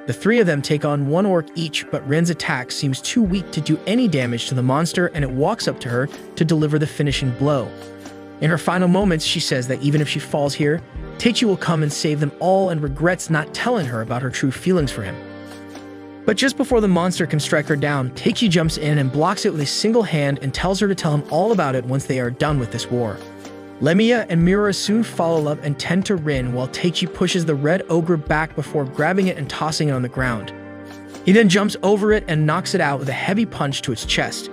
The 3 of them take on 1 orc each, but Rin's attack seems too weak to do any damage to the monster, and it walks up to her to deliver the finishing blow. In her final moments, she says that even if she falls here, Taichi will come and save them all, and regrets not telling her about her true feelings for him. But just before the monster can strike her down, Taichi jumps in and blocks it with a single hand and tells her to tell him all about it once they are done with this war. Lemia and Miura soon follow up and tend to Rin while Taichi pushes the red ogre back before grabbing it and tossing it on the ground. He then jumps over it and knocks it out with a heavy punch to its chest.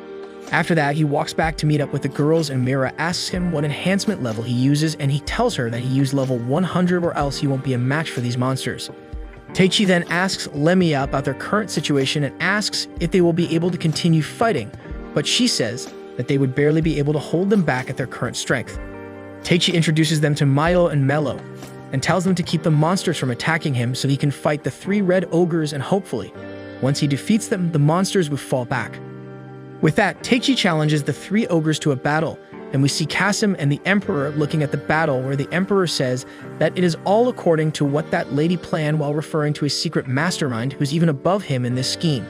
After that, he walks back to meet up with the girls, and Miura asks him what enhancement level he uses, and he tells her that he used level 100 or else he won't be a match for these monsters. Taichi then asks Lemia about their current situation and asks if they will be able to continue fighting, but she says that they would barely be able to hold them back at their current strength. Taichi introduces them to Mayo and Mello, and tells them to keep the monsters from attacking him so he can fight the 3 red ogres, and hopefully, once he defeats them, the monsters will fall back. With that, Taichi challenges the 3 ogres to a battle, and we see Kasim and the Emperor looking at the battle, where the Emperor says that it is all according to what that lady planned, while referring to a secret mastermind who's even above him in this scheme.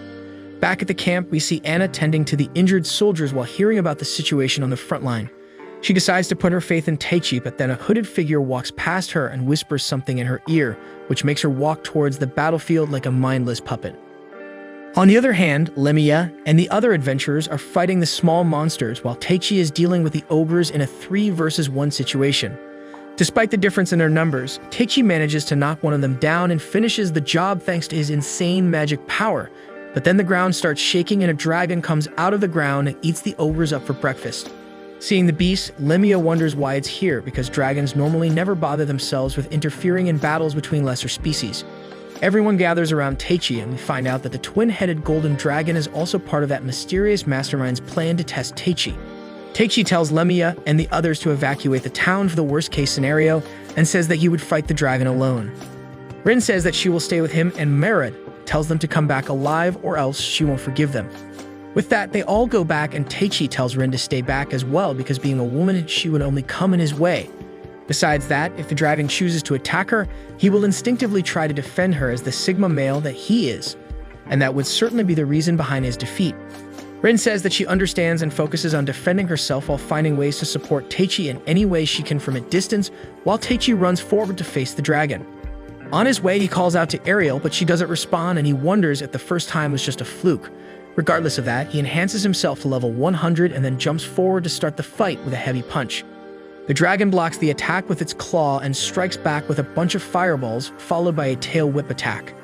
Back at the camp, we see Anna tending to the injured soldiers while hearing about the situation on the front line. She decides to put her faith in Taichi, but then a hooded figure walks past her and whispers something in her ear, which makes her walk towards the battlefield like a mindless puppet. On the other hand, Lemia and the other adventurers are fighting the small monsters, while Taichi is dealing with the ogres in a 3 versus 1 situation. Despite the difference in their numbers, Taichi manages to knock one of them down and finishes the job thanks to his insane magic power. But then the ground starts shaking and a dragon comes out of the ground and eats the ogres up for breakfast. Seeing the beast, Lemia wonders why it's here, because dragons normally never bother themselves with interfering in battles between lesser species. Everyone gathers around Taichi, and we find out that the twin-headed golden dragon is also part of that mysterious mastermind's plan to test Taichi. Taichi tells Lemia and the others to evacuate the town for the worst-case scenario, and says that he would fight the dragon alone. Rin says that she will stay with him, and Merad tells them to come back alive or else she won't forgive them. With that, they all go back, and Taichi tells Rin to stay back as well, because being a woman, she would only come in his way. Besides that, if the dragon chooses to attack her, he will instinctively try to defend her as the Sigma male that he is, and that would certainly be the reason behind his defeat. Rin says that she understands and focuses on defending herself while finding ways to support Taichi in any way she can from a distance, while Taichi runs forward to face the dragon. On his way, he calls out to Ariel, but she doesn't respond, and he wonders if the first time was just a fluke. Regardless of that, he enhances himself to level 100 and then jumps forward to start the fight with a heavy punch. The dragon blocks the attack with its claw and strikes back with a bunch of fireballs, followed by a tail whip attack.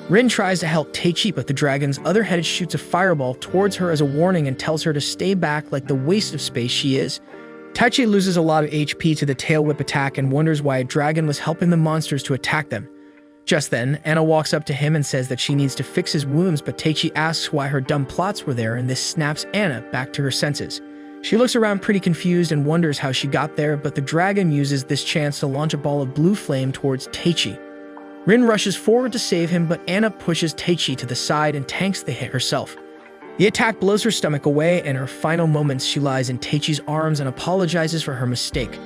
Rin tries to help Taichi, but the dragon's other head shoots a fireball towards her as a warning and tells her to stay back like the waste of space she is. Taichi loses a lot of HP to the tail whip attack and wonders why a dragon was helping the monsters to attack them. Just then, Anna walks up to him and says that she needs to fix his wounds, but Taichi asks why her dumb plots were there, and this snaps Anna back to her senses. She looks around pretty confused and wonders how she got there, but the dragon uses this chance to launch a ball of blue flame towards Taichi. Rin rushes forward to save him, but Anna pushes Taichi to the side and tanks the hit herself. The attack blows her stomach away, and in her final moments she lies in Taichi's arms and apologizes for her mistake.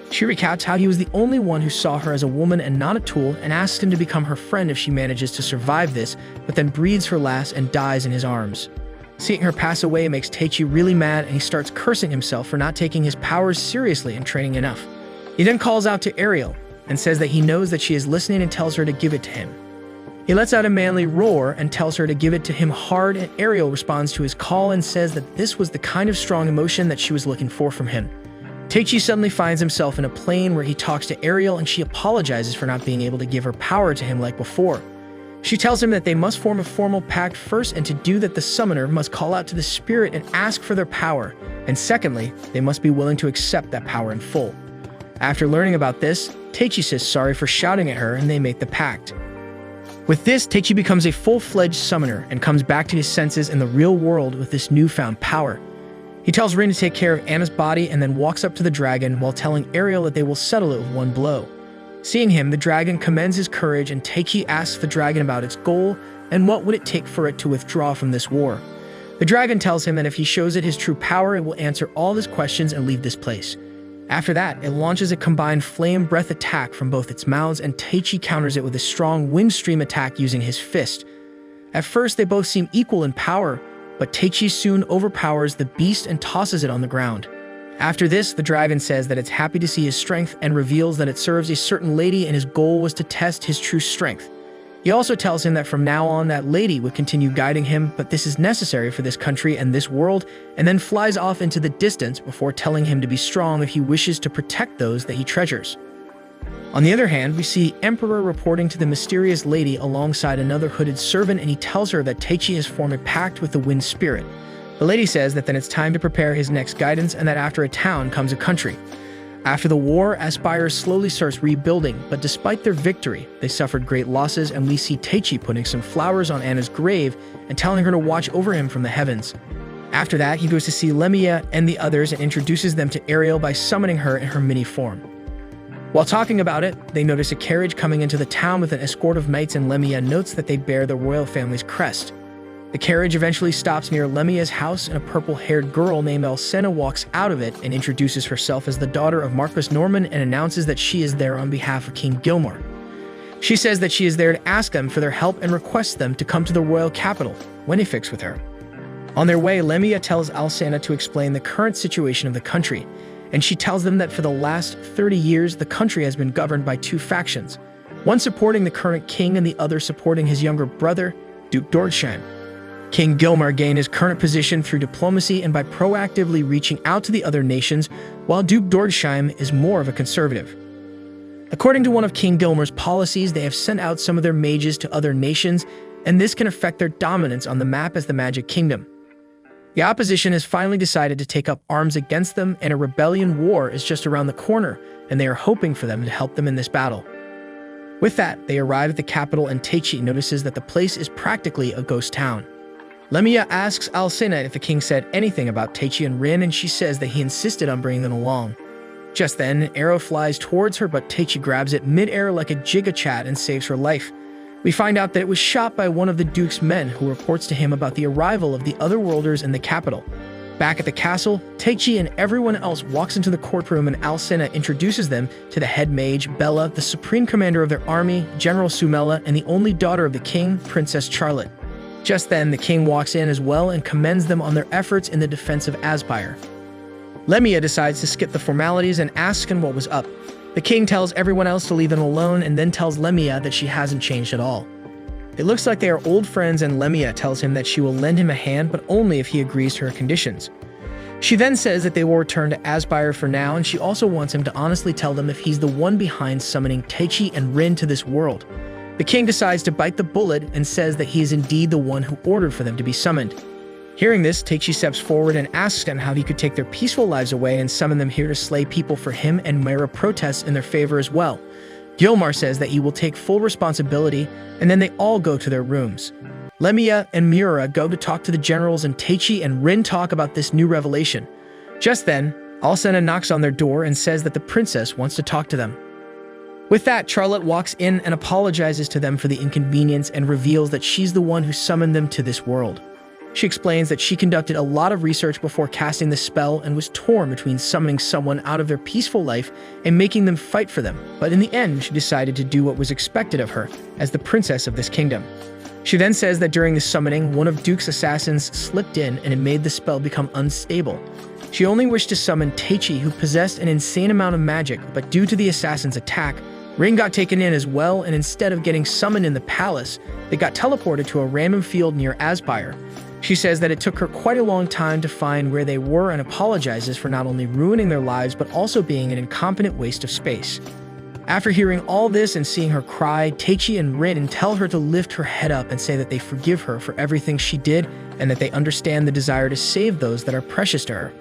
She recounts how he was the only one who saw her as a woman and not a tool, and asks him to become her friend if she manages to survive this, but then breathes her last and dies in his arms. Seeing her pass away makes Taichi really mad, and he starts cursing himself for not taking his powers seriously and training enough. He then calls out to Ariel and says that he knows that she is listening and tells her to give it to him. He lets out a manly roar and tells her to give it to him hard, and Ariel responds to his call and says that this was the kind of strong emotion that she was looking for from him. Taichi suddenly finds himself in a plane where he talks to Ariel, and she apologizes for not being able to give her power to him like before. She tells him that they must form a formal pact first, and to do that the summoner must call out to the spirit and ask for their power, and secondly, they must be willing to accept that power in full. After learning about this, Taichi says sorry for shouting at her, and they make the pact. With this, Taichi becomes a full-fledged summoner and comes back to his senses in the real world with this newfound power. He tells Rin to take care of Anna's body and then walks up to the dragon while telling Ariel that they will settle it with one blow. Seeing him, the dragon commends his courage, and Taichi asks the dragon about its goal and what would it take for it to withdraw from this war. The dragon tells him that if he shows it his true power, it will answer all his questions and leave this place. After that, it launches a combined flame breath attack from both its mouths, and Taichi counters it with a strong wind stream attack using his fist. At first, they both seem equal in power, but Taichi soon overpowers the beast and tosses it on the ground. After this, the dragon says that it's happy to see his strength and reveals that it serves a certain lady, and his goal was to test his true strength. He also tells him that from now on that lady would continue guiding him, but this is necessary for this country and this world, and then flies off into the distance before telling him to be strong if he wishes to protect those that he treasures. On the other hand, we see Emperor reporting to the mysterious lady alongside another hooded servant, and he tells her that Taichi has formed a pact with the wind spirit. The lady says that then it's time to prepare his next guidance, and that after a town comes a country. After the war, Aspire slowly starts rebuilding, but despite their victory, they suffered great losses, and we see Taichi putting some flowers on Anna's grave and telling her to watch over him from the heavens. After that, he goes to see Lemia and the others and introduces them to Ariel by summoning her in her mini form. While talking about it, they notice a carriage coming into the town with an escort of knights, and Lemia notes that they bear the royal family's crest. The carriage eventually stops near Lemia's house, and a purple-haired girl named Alcena walks out of it and introduces herself as the daughter of Marquis Norman and announces that she is there on behalf of King Gilmore. She says that she is there to ask them for their help and requests them to come to the royal capital when they fix with her. On their way, Lemia tells Alcena to explain the current situation of the country, and she tells them that for the last 30 years, the country has been governed by two factions, one supporting the current king and the other supporting his younger brother, Duke Dordsheim. King Gilmar gained his current position through diplomacy and by proactively reaching out to the other nations, while Duke Dordsheim is more of a conservative. According to one of King Gilmar's policies, they have sent out some of their mages to other nations, and this can affect their dominance on the map as the Magic Kingdom. The opposition has finally decided to take up arms against them, and a rebellion war is just around the corner, and they are hoping for them to help them in this battle. With that, they arrive at the capital, and Taichi notices that the place is practically a ghost town. Lemia asks Alcena if the king said anything about Taichi and Rin, and she says that he insisted on bringing them along. Just then, an arrow flies towards her, but Taichi grabs it mid-air like a Giga-Chat and saves her life. We find out that it was shot by one of the Duke's men, who reports to him about the arrival of the Otherworlders in the capital. Back at the castle, Taichi and everyone else walks into the courtroom, and Alcena introduces them to the head mage, Bella, the supreme commander of their army, General Sumela, and the only daughter of the king, Princess Charlotte. Just then, the king walks in as well and commends them on their efforts in the defense of Aspire. Lemia decides to skip the formalities and asks him what was up. The king tells everyone else to leave them alone and then tells Lemia that she hasn't changed at all. It looks like they are old friends, and Lemia tells him that she will lend him a hand, but only if he agrees to her conditions. She then says that they will return to Aspire for now, and she also wants him to honestly tell them if he's the one behind summoning Taichi and Rin to this world. The king decides to bite the bullet and says that he is indeed the one who ordered for them to be summoned. Hearing this, Taichi steps forward and asks them how he could take their peaceful lives away and summon them here to slay people for him, and Mera protests in their favor as well. Gilmar says that he will take full responsibility, and then they all go to their rooms. Lemia and Miura go to talk to the generals, and Taichi and Rin talk about this new revelation. Just then, Alcena knocks on their door and says that the princess wants to talk to them. With that, Charlotte walks in and apologizes to them for the inconvenience and reveals that she's the one who summoned them to this world. She explains that she conducted a lot of research before casting the spell and was torn between summoning someone out of their peaceful life and making them fight for them, but in the end, she decided to do what was expected of her as the princess of this kingdom. She then says that during the summoning, one of Duke's assassins slipped in and it made the spell become unstable. She only wished to summon Taichi, who possessed an insane amount of magic, but due to the assassin's attack, Rin got taken in as well, and instead of getting summoned in the palace, they got teleported to a random field near Aspire. She says that it took her quite a long time to find where they were and apologizes for not only ruining their lives but also being an incompetent waste of space. After hearing all this and seeing her cry, Taichi and Rin tell her to lift her head up and say that they forgive her for everything she did and that they understand the desire to save those that are precious to her.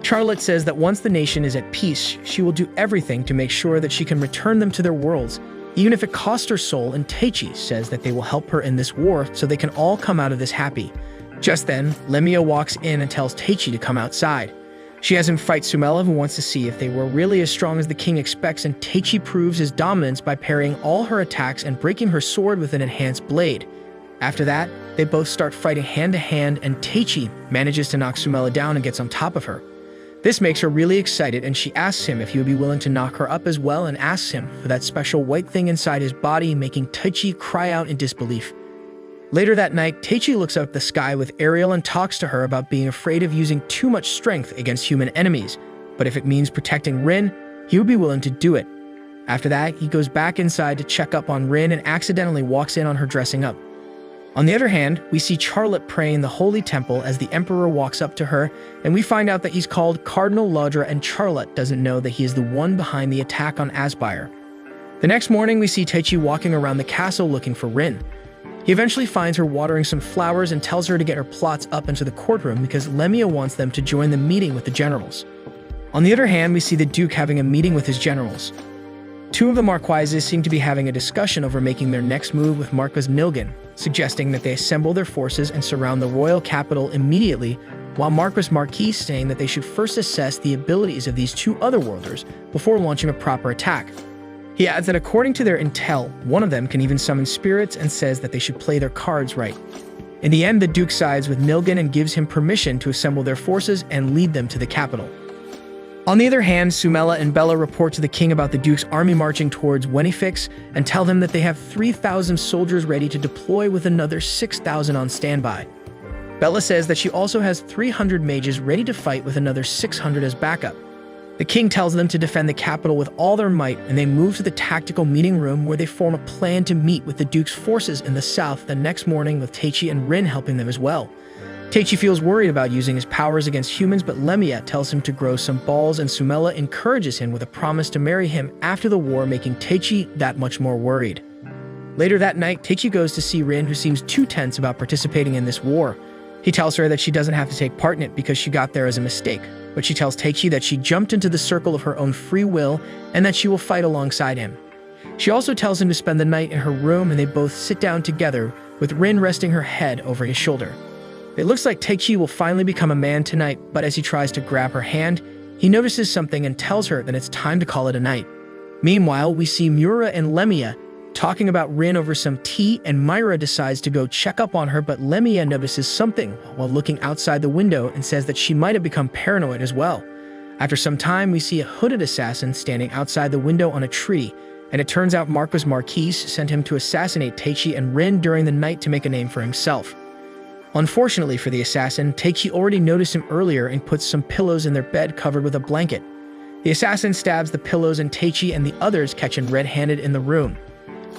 Charlotte says that once the nation is at peace, she will do everything to make sure that she can return them to their worlds, even if it costs her soul, and Taichi says that they will help her in this war so they can all come out of this happy. Just then, Lemia walks in and tells Taichi to come outside. She has him fight Sumela, who wants to see if they were really as strong as the king expects, and Taichi proves his dominance by parrying all her attacks and breaking her sword with an enhanced blade. After that, they both start fighting hand-to-hand, and Taichi manages to knock Sumela down and gets on top of her. This makes her really excited, and she asks him if he would be willing to knock her up as well, and asks him for that special white thing inside his body, making Taichi cry out in disbelief. Later that night, Taichi looks up at the sky with Ariel and talks to her about being afraid of using too much strength against human enemies, but if it means protecting Rin, he would be willing to do it. After that, he goes back inside to check up on Rin and accidentally walks in on her dressing up. On the other hand, we see Charlotte praying in the Holy Temple as the Emperor walks up to her, and we find out that he's called Cardinal Laudra, and Charlotte doesn't know that he is the one behind the attack on Aspire. The next morning, we see Taichi walking around the castle looking for Rin. He eventually finds her watering some flowers and tells her to get her plots up into the courtroom because Lemia wants them to join the meeting with the generals. On the other hand, we see the Duke having a meeting with his generals. Two of the Marquises seem to be having a discussion over making their next move with Marquis Nilgen, suggesting that they assemble their forces and surround the royal capital immediately, while Marquis saying that they should first assess the abilities of these two otherworlders before launching a proper attack. He adds that according to their intel, one of them can even summon spirits and says that they should play their cards right. In the end, the Duke sides with Nilgen and gives him permission to assemble their forces and lead them to the capital. On the other hand, Sumela and Bella report to the king about the Duke's army marching towards Wenifix and tell them that they have 3,000 soldiers ready to deploy with another 6,000 on standby. Bella says that she also has 300 mages ready to fight with another 600 as backup. The king tells them to defend the capital with all their might, and they move to the tactical meeting room where they form a plan to meet with the Duke's forces in the south the next morning, with Taichi and Rin helping them as well. Taichi feels worried about using his powers against humans, but Lemia tells him to grow some balls, and Sumela encourages him with a promise to marry him after the war, making Taichi that much more worried. Later that night, Taichi goes to see Rin, who seems too tense about participating in this war. He tells her that she doesn't have to take part in it because she got there as a mistake, but she tells Taichi that she jumped into the circle of her own free will and that she will fight alongside him. She also tells him to spend the night in her room, and they both sit down together, with Rin resting her head over his shoulder. It looks like Taichi will finally become a man tonight, but as he tries to grab her hand, he notices something and tells her that it's time to call it a night. Meanwhile, we see Miura and Lemia talking about Rin over some tea, and Myra decides to go check up on her, but Lemia notices something while looking outside the window and says that she might have become paranoid as well. After some time, we see a hooded assassin standing outside the window on a tree, and it turns out Marquis sent him to assassinate Taichi and Rin during the night to make a name for himself. Unfortunately for the assassin, Taichi already noticed him earlier and puts some pillows in their bed covered with a blanket. The assassin stabs the pillows, and Taichi and the others catch him red-handed in the room.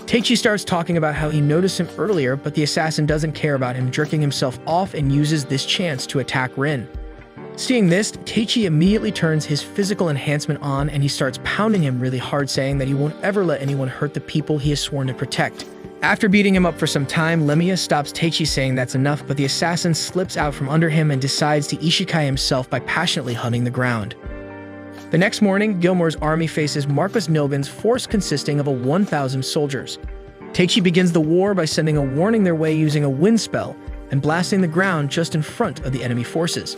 Taichi starts talking about how he noticed him earlier, but the assassin doesn't care about him, jerking himself off and uses this chance to attack Rin. Seeing this, Taichi immediately turns his physical enhancement on, and he starts pounding him really hard, saying that he won't ever let anyone hurt the people he has sworn to protect. After beating him up for some time, Lemia stops Taichi, saying that's enough, but the assassin slips out from under him and decides to isekai himself by passionately hunting the ground. The next morning, Gilmore's army faces Marquis Nilgen's force consisting of 1,000 soldiers. Taichi begins the war by sending a warning their way using a wind spell and blasting the ground just in front of the enemy forces.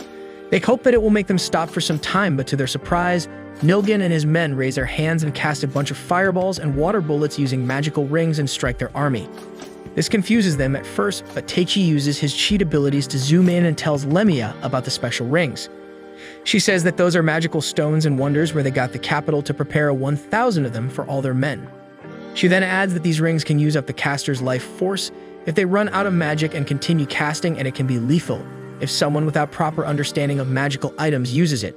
They hope that it will make them stop for some time, but to their surprise, Nilgen and his men raise their hands and cast a bunch of fireballs and water bullets using magical rings and strike their army. This confuses them at first, but Taichi uses his cheat abilities to zoom in and tells Lemia about the special rings. She says that those are magical stones and wonders where they got the capital to prepare 1,000 of them for all their men. She then adds that these rings can use up the caster's life force if they run out of magic and continue casting, and it can be lethal if someone without proper understanding of magical items uses it.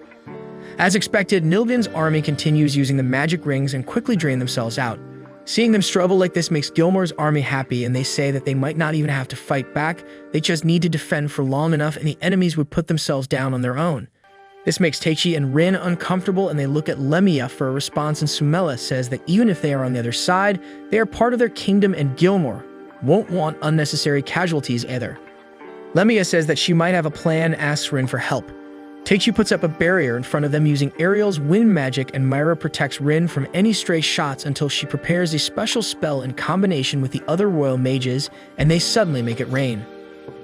As expected, Nilgen's army continues using the magic rings and quickly drain themselves out. Seeing them struggle like this makes Gilmore's army happy, and they say that they might not even have to fight back, they just need to defend for long enough and the enemies would put themselves down on their own. This makes Taichi and Rin uncomfortable, and they look at Lemia for a response, and Sumela says that even if they are on the other side, they are part of their kingdom and Gilmore won't want unnecessary casualties either. Lemia says that she might have a plan and asks Rin for help. Taichi puts up a barrier in front of them using Ariel's wind magic, and Myra protects Rin from any stray shots until she prepares a special spell in combination with the other royal mages, and they suddenly make it rain.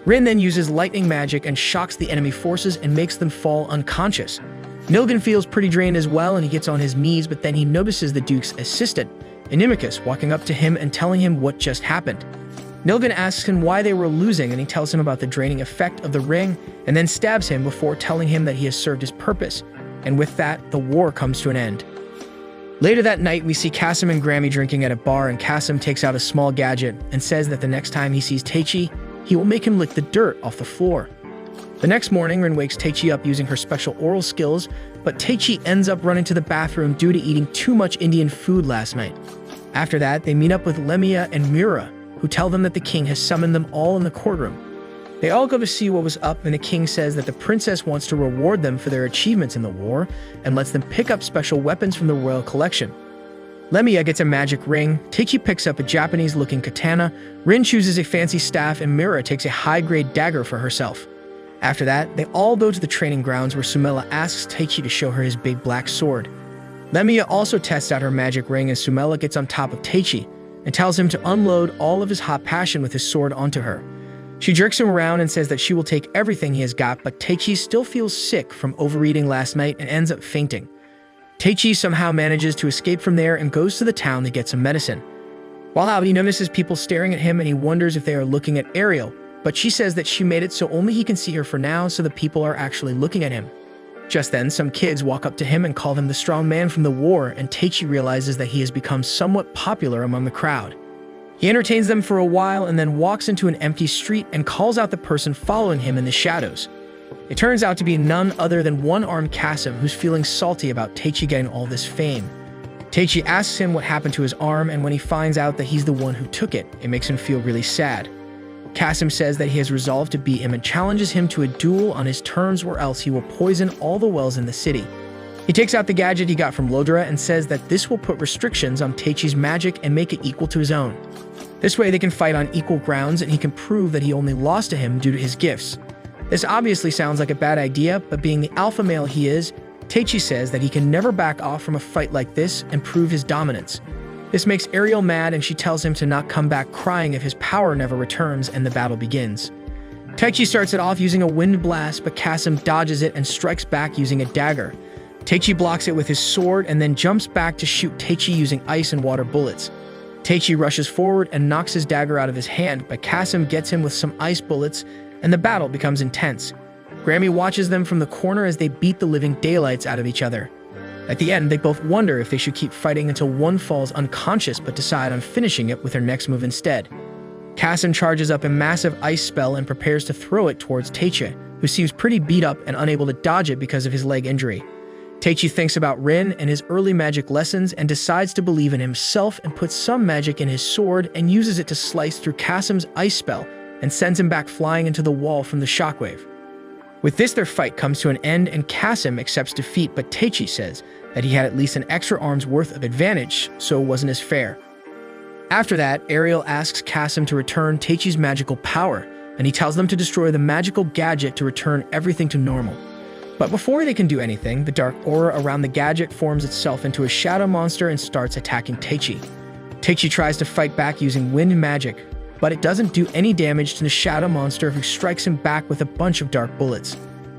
Rin then uses lightning magic and shocks the enemy forces and makes them fall unconscious. Nilgen feels pretty drained as well, and he gets on his knees, but then he notices the Duke's assistant, Animecus, walking up to him and telling him what just happened. Nilgen asks him why they were losing, and he tells him about the draining effect of the ring, and then stabs him before telling him that he has served his purpose, and with that, the war comes to an end. Later that night, we see Kasim and Grammy drinking at a bar, and Kasim takes out a small gadget and says that the next time he sees Taichi, he will make him lick the dirt off the floor. The next morning, Rin wakes Taichi up using her special oral skills, but Taichi ends up running to the bathroom due to eating too much Indian food last night. After that, they meet up with Lemia and Mura, who tell them that the king has summoned them all in the courtroom. They all go to see what was up, and the king says that the princess wants to reward them for their achievements in the war and lets them pick up special weapons from the royal collection. Lemia gets a magic ring, Taichi picks up a Japanese-looking katana, Rin chooses a fancy staff, and Mira takes a high-grade dagger for herself. After that, they all go to the training grounds where Sumela asks Taichi to show her his big black sword. Lemia also tests out her magic ring as Sumela gets on top of Taichi and tells him to unload all of his hot passion with his sword onto her. She jerks him around and says that she will take everything he has got, but Taichi still feels sick from overeating last night and ends up fainting. Taichi somehow manages to escape from there and goes to the town to get some medicine. While out, he notices people staring at him and he wonders if they are looking at Ariel, but she says that she made it so only he can see her for now, so the people are actually looking at him. Just then, some kids walk up to him and call him the strong man from the war, and Taichi realizes that he has become somewhat popular among the crowd. He entertains them for a while and then walks into an empty street and calls out the person following him in the shadows. It turns out to be none other than one-armed Kasim, who's feeling salty about Taichi getting all this fame. Taichi asks him what happened to his arm, and when he finds out that he's the one who took it, it makes him feel really sad. Kasim says that he has resolved to beat him and challenges him to a duel on his terms, or else he will poison all the wells in the city. He takes out the gadget he got from Lodra and says that this will put restrictions on Taichi's magic and make it equal to his own. This way they can fight on equal grounds and he can prove that he only lost to him due to his gifts. This obviously sounds like a bad idea, but being the alpha male he is, Taichi says that he can never back off from a fight like this and prove his dominance. This makes Ariel mad and she tells him to not come back crying if his power never returns, and the battle begins. Taichi starts it off using a wind blast, but Kasim dodges it and strikes back using a dagger. Taichi blocks it with his sword and then jumps back to shoot Taichi using ice and water bullets. Taichi rushes forward and knocks his dagger out of his hand, but Kasim gets him with some ice bullets, and the battle becomes intense. Grammy watches them from the corner as they beat the living daylights out of each other. At the end, they both wonder if they should keep fighting until one falls unconscious, but decide on finishing it with her next move instead. Kasim charges up a massive ice spell and prepares to throw it towards Taichi, who seems pretty beat up and unable to dodge it because of his leg injury. Taichi thinks about Rin and his early magic lessons and decides to believe in himself and puts some magic in his sword and uses it to slice through Kasim's ice spell and sends him back flying into the wall from the shockwave. With this, their fight comes to an end and Kasim accepts defeat, but Taichi says that he had at least an extra arm's worth of advantage, so it wasn't as fair. After that, Ariel asks Kasim to return Taichi's magical power, and he tells them to destroy the magical gadget to return everything to normal. But before they can do anything, the dark aura around the gadget forms itself into a shadow monster and starts attacking Taichi. Taichi tries to fight back using wind magic, but it doesn't do any damage to the shadow monster, who strikes him back with a bunch of dark bullets.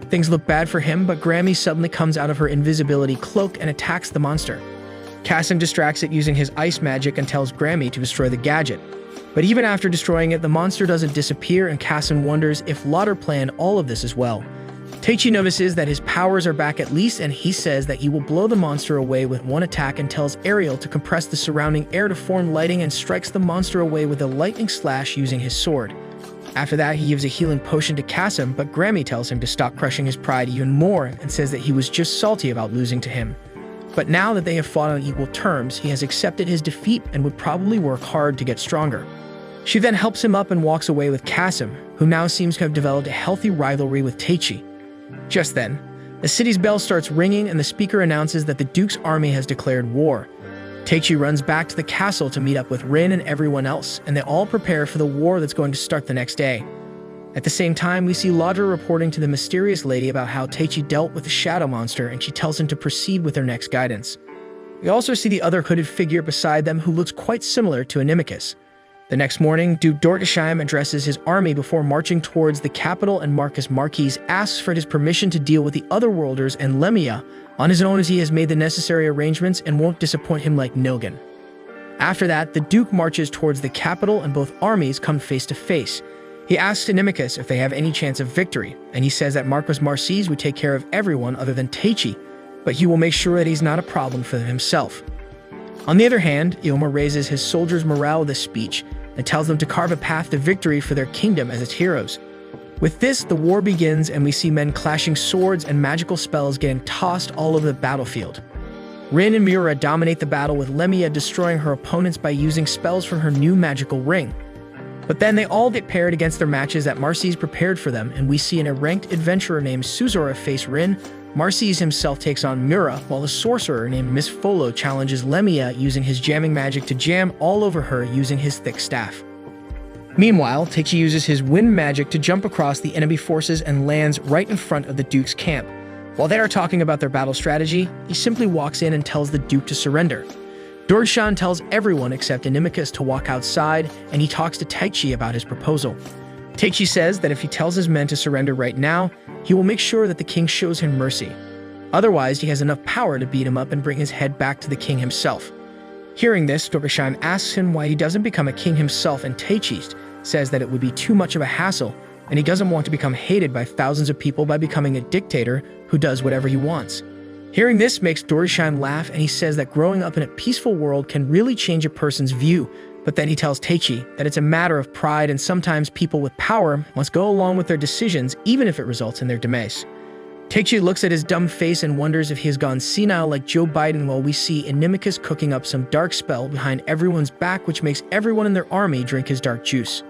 Things look bad for him, but Grammy suddenly comes out of her invisibility cloak and attacks the monster. Kasim distracts it using his ice magic and tells Grammy to destroy the gadget. But even after destroying it, the monster doesn't disappear, and Kasim wonders if Lauder planned all of this as well. Taichi notices that his powers are back at least, and he says that he will blow the monster away with one attack and tells Ariel to compress the surrounding air to form lighting and strikes the monster away with a lightning slash using his sword. After that, he gives a healing potion to Kasim, but Grammy tells him to stop crushing his pride even more and says that he was just salty about losing to him. But now that they have fought on equal terms, he has accepted his defeat and would probably work hard to get stronger. She then helps him up and walks away with Kasim, who now seems to have developed a healthy rivalry with Taichi. Just then, the city's bell starts ringing and the speaker announces that the Duke's army has declared war. Taichi runs back to the castle to meet up with Rin and everyone else, and they all prepare for the war that's going to start the next day. At the same time, we see Laudra reporting to the mysterious lady about how Taichi dealt with the shadow monster, and she tells him to proceed with their next guidance. We also see the other hooded figure beside them, who looks quite similar to Animecus. The next morning, Duke Dortisheim addresses his army before marching towards the capital, and Marcus Marquis asks for his permission to deal with the Otherworlders and Lemia on his own, as he has made the necessary arrangements and won't disappoint him like Nogan. After that, the Duke marches towards the capital and both armies come face to face. He asks Animecus if they have any chance of victory, and he says that Marcus Marquis would take care of everyone other than Taichi, but he will make sure that he's not a problem for them himself. On the other hand, Ilma raises his soldiers' morale with a speech and tells them to carve a path to victory for their kingdom as its heroes. With this, the war begins, and we see men clashing swords and magical spells getting tossed all over the battlefield. Rin and Miura dominate the battle, with Lemia destroying her opponents by using spells from her new magical ring. But then they all get paired against their matches that Marquis prepared for them, and we see an ranked adventurer named Suzora face Rin. Marquis himself takes on Miura, while a sorcerer named Miss Folo challenges Lemia using his jamming magic to jam all over her using his thick staff. Meanwhile, Taichi uses his wind magic to jump across the enemy forces and lands right in front of the Duke's camp. While they are talking about their battle strategy, he simply walks in and tells the Duke to surrender. Dorishan tells everyone except Animecas to walk outside, and he talks to Taichi about his proposal. Taichi says that if he tells his men to surrender right now, he will make sure that the king shows him mercy. Otherwise, he has enough power to beat him up and bring his head back to the king himself. Hearing this, Dorishan asks him why he doesn't become a king himself, and Taichi says that it would be too much of a hassle, and he doesn't want to become hated by thousands of people by becoming a dictator who does whatever he wants. Hearing this makes Dorishan laugh, and he says that growing up in a peaceful world can really change a person's view, but then he tells Taichi that it's a matter of pride, and sometimes people with power must go along with their decisions even if it results in their demise. Taichi looks at his dumb face and wonders if he has gone senile like Joe Biden, while we see Animecas cooking up some dark spell behind everyone's back, which makes everyone in their army drink his dark juice.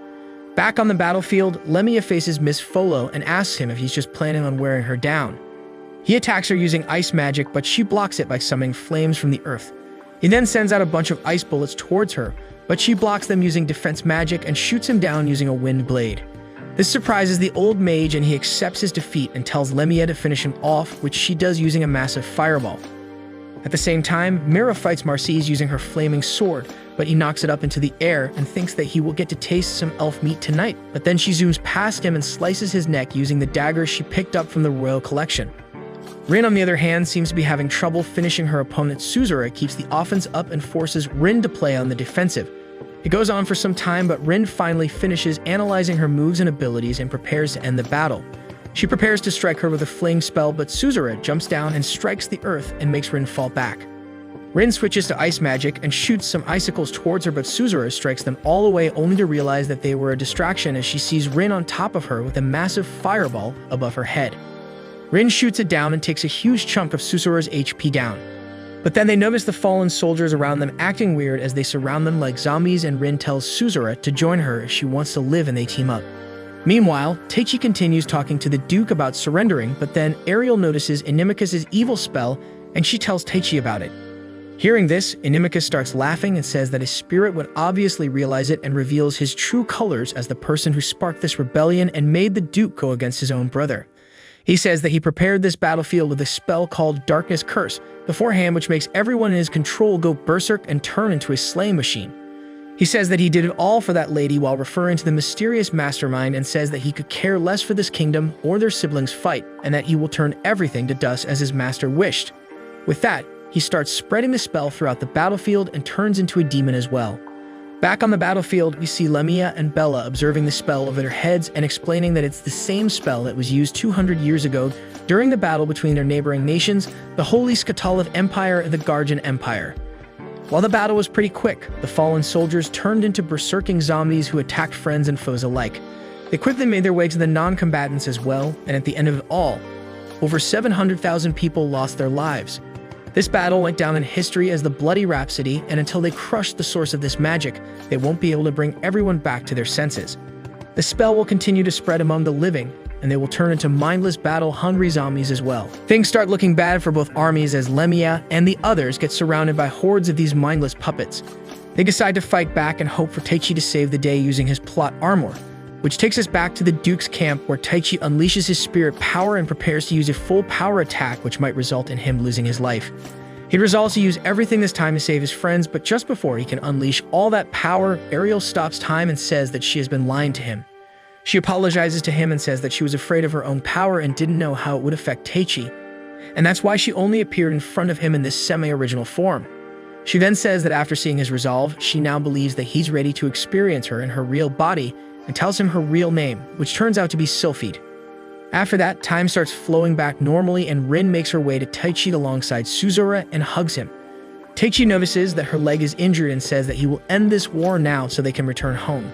Back on the battlefield, Lemia faces Miss Folo and asks him if he's just planning on wearing her down. He attacks her using ice magic, but she blocks it by summoning flames from the earth. He then sends out a bunch of ice bullets towards her, but she blocks them using defense magic and shoots him down using a wind blade. This surprises the old mage, and he accepts his defeat and tells Lemia to finish him off, which she does using a massive fireball. At the same time, Mira fights Marcise using her flaming sword, but he knocks it up into the air and thinks that he will get to taste some elf meat tonight, but then she zooms past him and slices his neck using the dagger she picked up from the royal collection. Rin, on the other hand, seems to be having trouble finishing her opponent. Suzura keeps the offense up and forces Rin to play on the defensive. It goes on for some time, but Rin finally finishes analyzing her moves and abilities and prepares to end the battle. She prepares to strike her with a fling spell, but Suzura jumps down and strikes the earth and makes Rin fall back. Rin switches to ice magic and shoots some icicles towards her, but Suzura strikes them all away, only to realize that they were a distraction as she sees Rin on top of her with a massive fireball above her head. Rin shoots it down and takes a huge chunk of Suzura's HP down. But then they notice the fallen soldiers around them acting weird as they surround them like zombies, and Rin tells Suzura to join her if she wants to live, and they team up. Meanwhile, Taichi continues talking to the Duke about surrendering, but then Ariel notices Animecas' evil spell, and she tells Taichi about it. Hearing this, Animecas starts laughing and says that his spirit would obviously realize it and reveals his true colors as the person who sparked this rebellion and made the Duke go against his own brother. He says that he prepared this battlefield with a spell called Darkness Curse beforehand, which makes everyone in his control go berserk and turn into a slaying machine. He says that he did it all for that lady while referring to the mysterious mastermind, and says that he could care less for this kingdom or their siblings' fight, and that he will turn everything to dust as his master wished. With that, he starts spreading the spell throughout the battlefield and turns into a demon as well. Back on the battlefield, we see Lemia and Bella observing the spell over their heads and explaining that it's the same spell that was used 200 years ago during the battle between their neighboring nations, the Holy Skatalav Empire and the Garjan Empire. While the battle was pretty quick, the fallen soldiers turned into berserking zombies who attacked friends and foes alike. They quickly made their way to the non-combatants as well, and at the end of it all, over 700,000 people lost their lives. This battle went down in history as the Bloody Rhapsody, and until they crush the source of this magic, they won't be able to bring everyone back to their senses. The spell will continue to spread among the living, and they will turn into mindless battle-hungry zombies as well. Things start looking bad for both armies as Lemia and the others get surrounded by hordes of these mindless puppets. They decide to fight back and hope for Taichi to save the day using his plot armor, which takes us back to the Duke's camp, where Taichi unleashes his spirit power and prepares to use a full power attack, which might result in him losing his life. He resolves to use everything this time to save his friends, but just before he can unleash all that power, Ariel stops time and says that she has been lying to him. She apologizes to him and says that she was afraid of her own power and didn't know how it would affect Taichi, and that's why she only appeared in front of him in this semi-original form. She then says that after seeing his resolve, she now believes that he's ready to experience her in her real body, and tells him her real name, which turns out to be Sylphide. After that, time starts flowing back normally, and Rin makes her way to Taichi alongside Suzura and hugs him. Taichi notices that her leg is injured and says that he will end this war now so they can return home.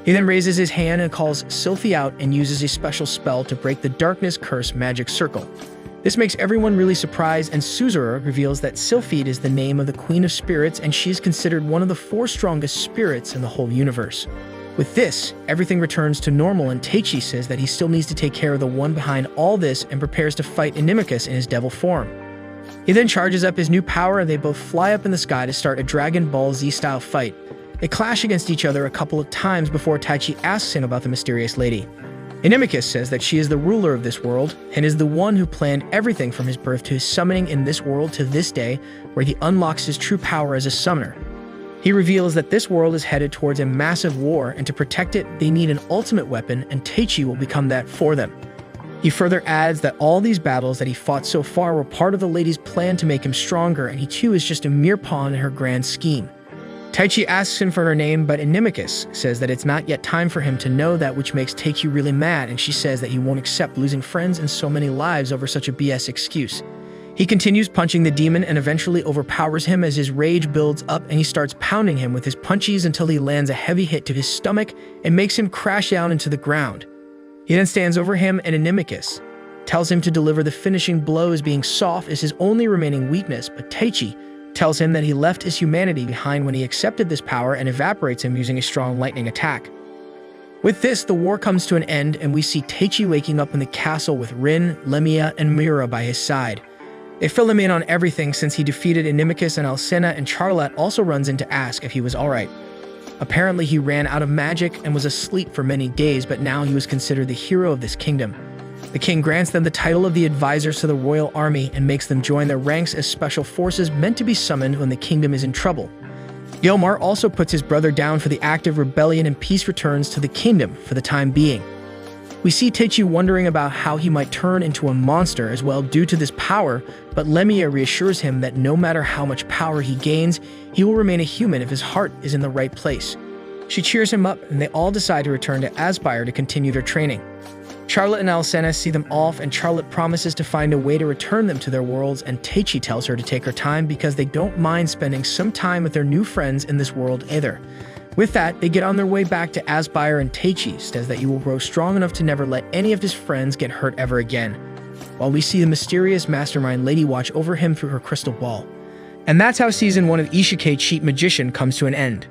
He then raises his hand and calls Sylphie out and uses a special spell to break the Darkness Curse magic circle. This makes everyone really surprised, and Suzura reveals that Sylphide is the name of the Queen of Spirits, and she is considered one of the 4 strongest spirits in the whole universe. With this, everything returns to normal, and Taichi says that he still needs to take care of the one behind all this and prepares to fight Animecas in his devil form. He then charges up his new power, and they both fly up in the sky to start a Dragon Ball Z-style fight. They clash against each other a couple of times before Taichi asks him about the mysterious lady. Animecus says that she is the ruler of this world and is the one who planned everything from his birth to his summoning in this world to this day, where he unlocks his true power as a summoner. He reveals that this world is headed towards a massive war, and to protect it, they need an ultimate weapon, and Taichi will become that for them. He further adds that all these battles that he fought so far were part of the lady's plan to make him stronger, and he too is just a mere pawn in her grand scheme. Taichi asks him for her name, but Animecus says that it's not yet time for him to know that, which makes Taichi really mad, and she says that he won't accept losing friends and so many lives over such a BS excuse. He continues punching the demon and eventually overpowers him as his rage builds up, and he starts pounding him with his punchies until he lands a heavy hit to his stomach and makes him crash down into the ground. He then stands over him, and Animecus tells him to deliver the finishing blow, as being soft is his only remaining weakness, but Taichi tells him that he left his humanity behind when he accepted this power and evaporates him using a strong lightning attack. With this, the war comes to an end, and we see Taichi waking up in the castle with Rin, Lemia, and Mira by his side. They fill him in on everything since he defeated Animecus and Alcena, and Charlotte also runs in to ask if he was alright. Apparently he ran out of magic and was asleep for many days, but now he was considered the hero of this kingdom. The king grants them the title of the advisors to the royal army and makes them join their ranks as special forces meant to be summoned when the kingdom is in trouble. Gilmar also puts his brother down for the act of rebellion, and peace returns to the kingdom for the time being. We see Taichi wondering about how he might turn into a monster as well due to this power, but Lemia reassures him that no matter how much power he gains, he will remain a human if his heart is in the right place. She cheers him up, and they all decide to return to Aspire to continue their training. Charlotte and Alcena see them off, and Charlotte promises to find a way to return them to their worlds, and Taichi tells her to take her time because they don't mind spending some time with their new friends in this world either. With that, they get on their way back to Aspire, and Taichi says that he will grow strong enough to never let any of his friends get hurt ever again, while we see the mysterious mastermind lady watch over him through her crystal ball. And that's how Season 1 of Isekai Cheat Magician comes to an end.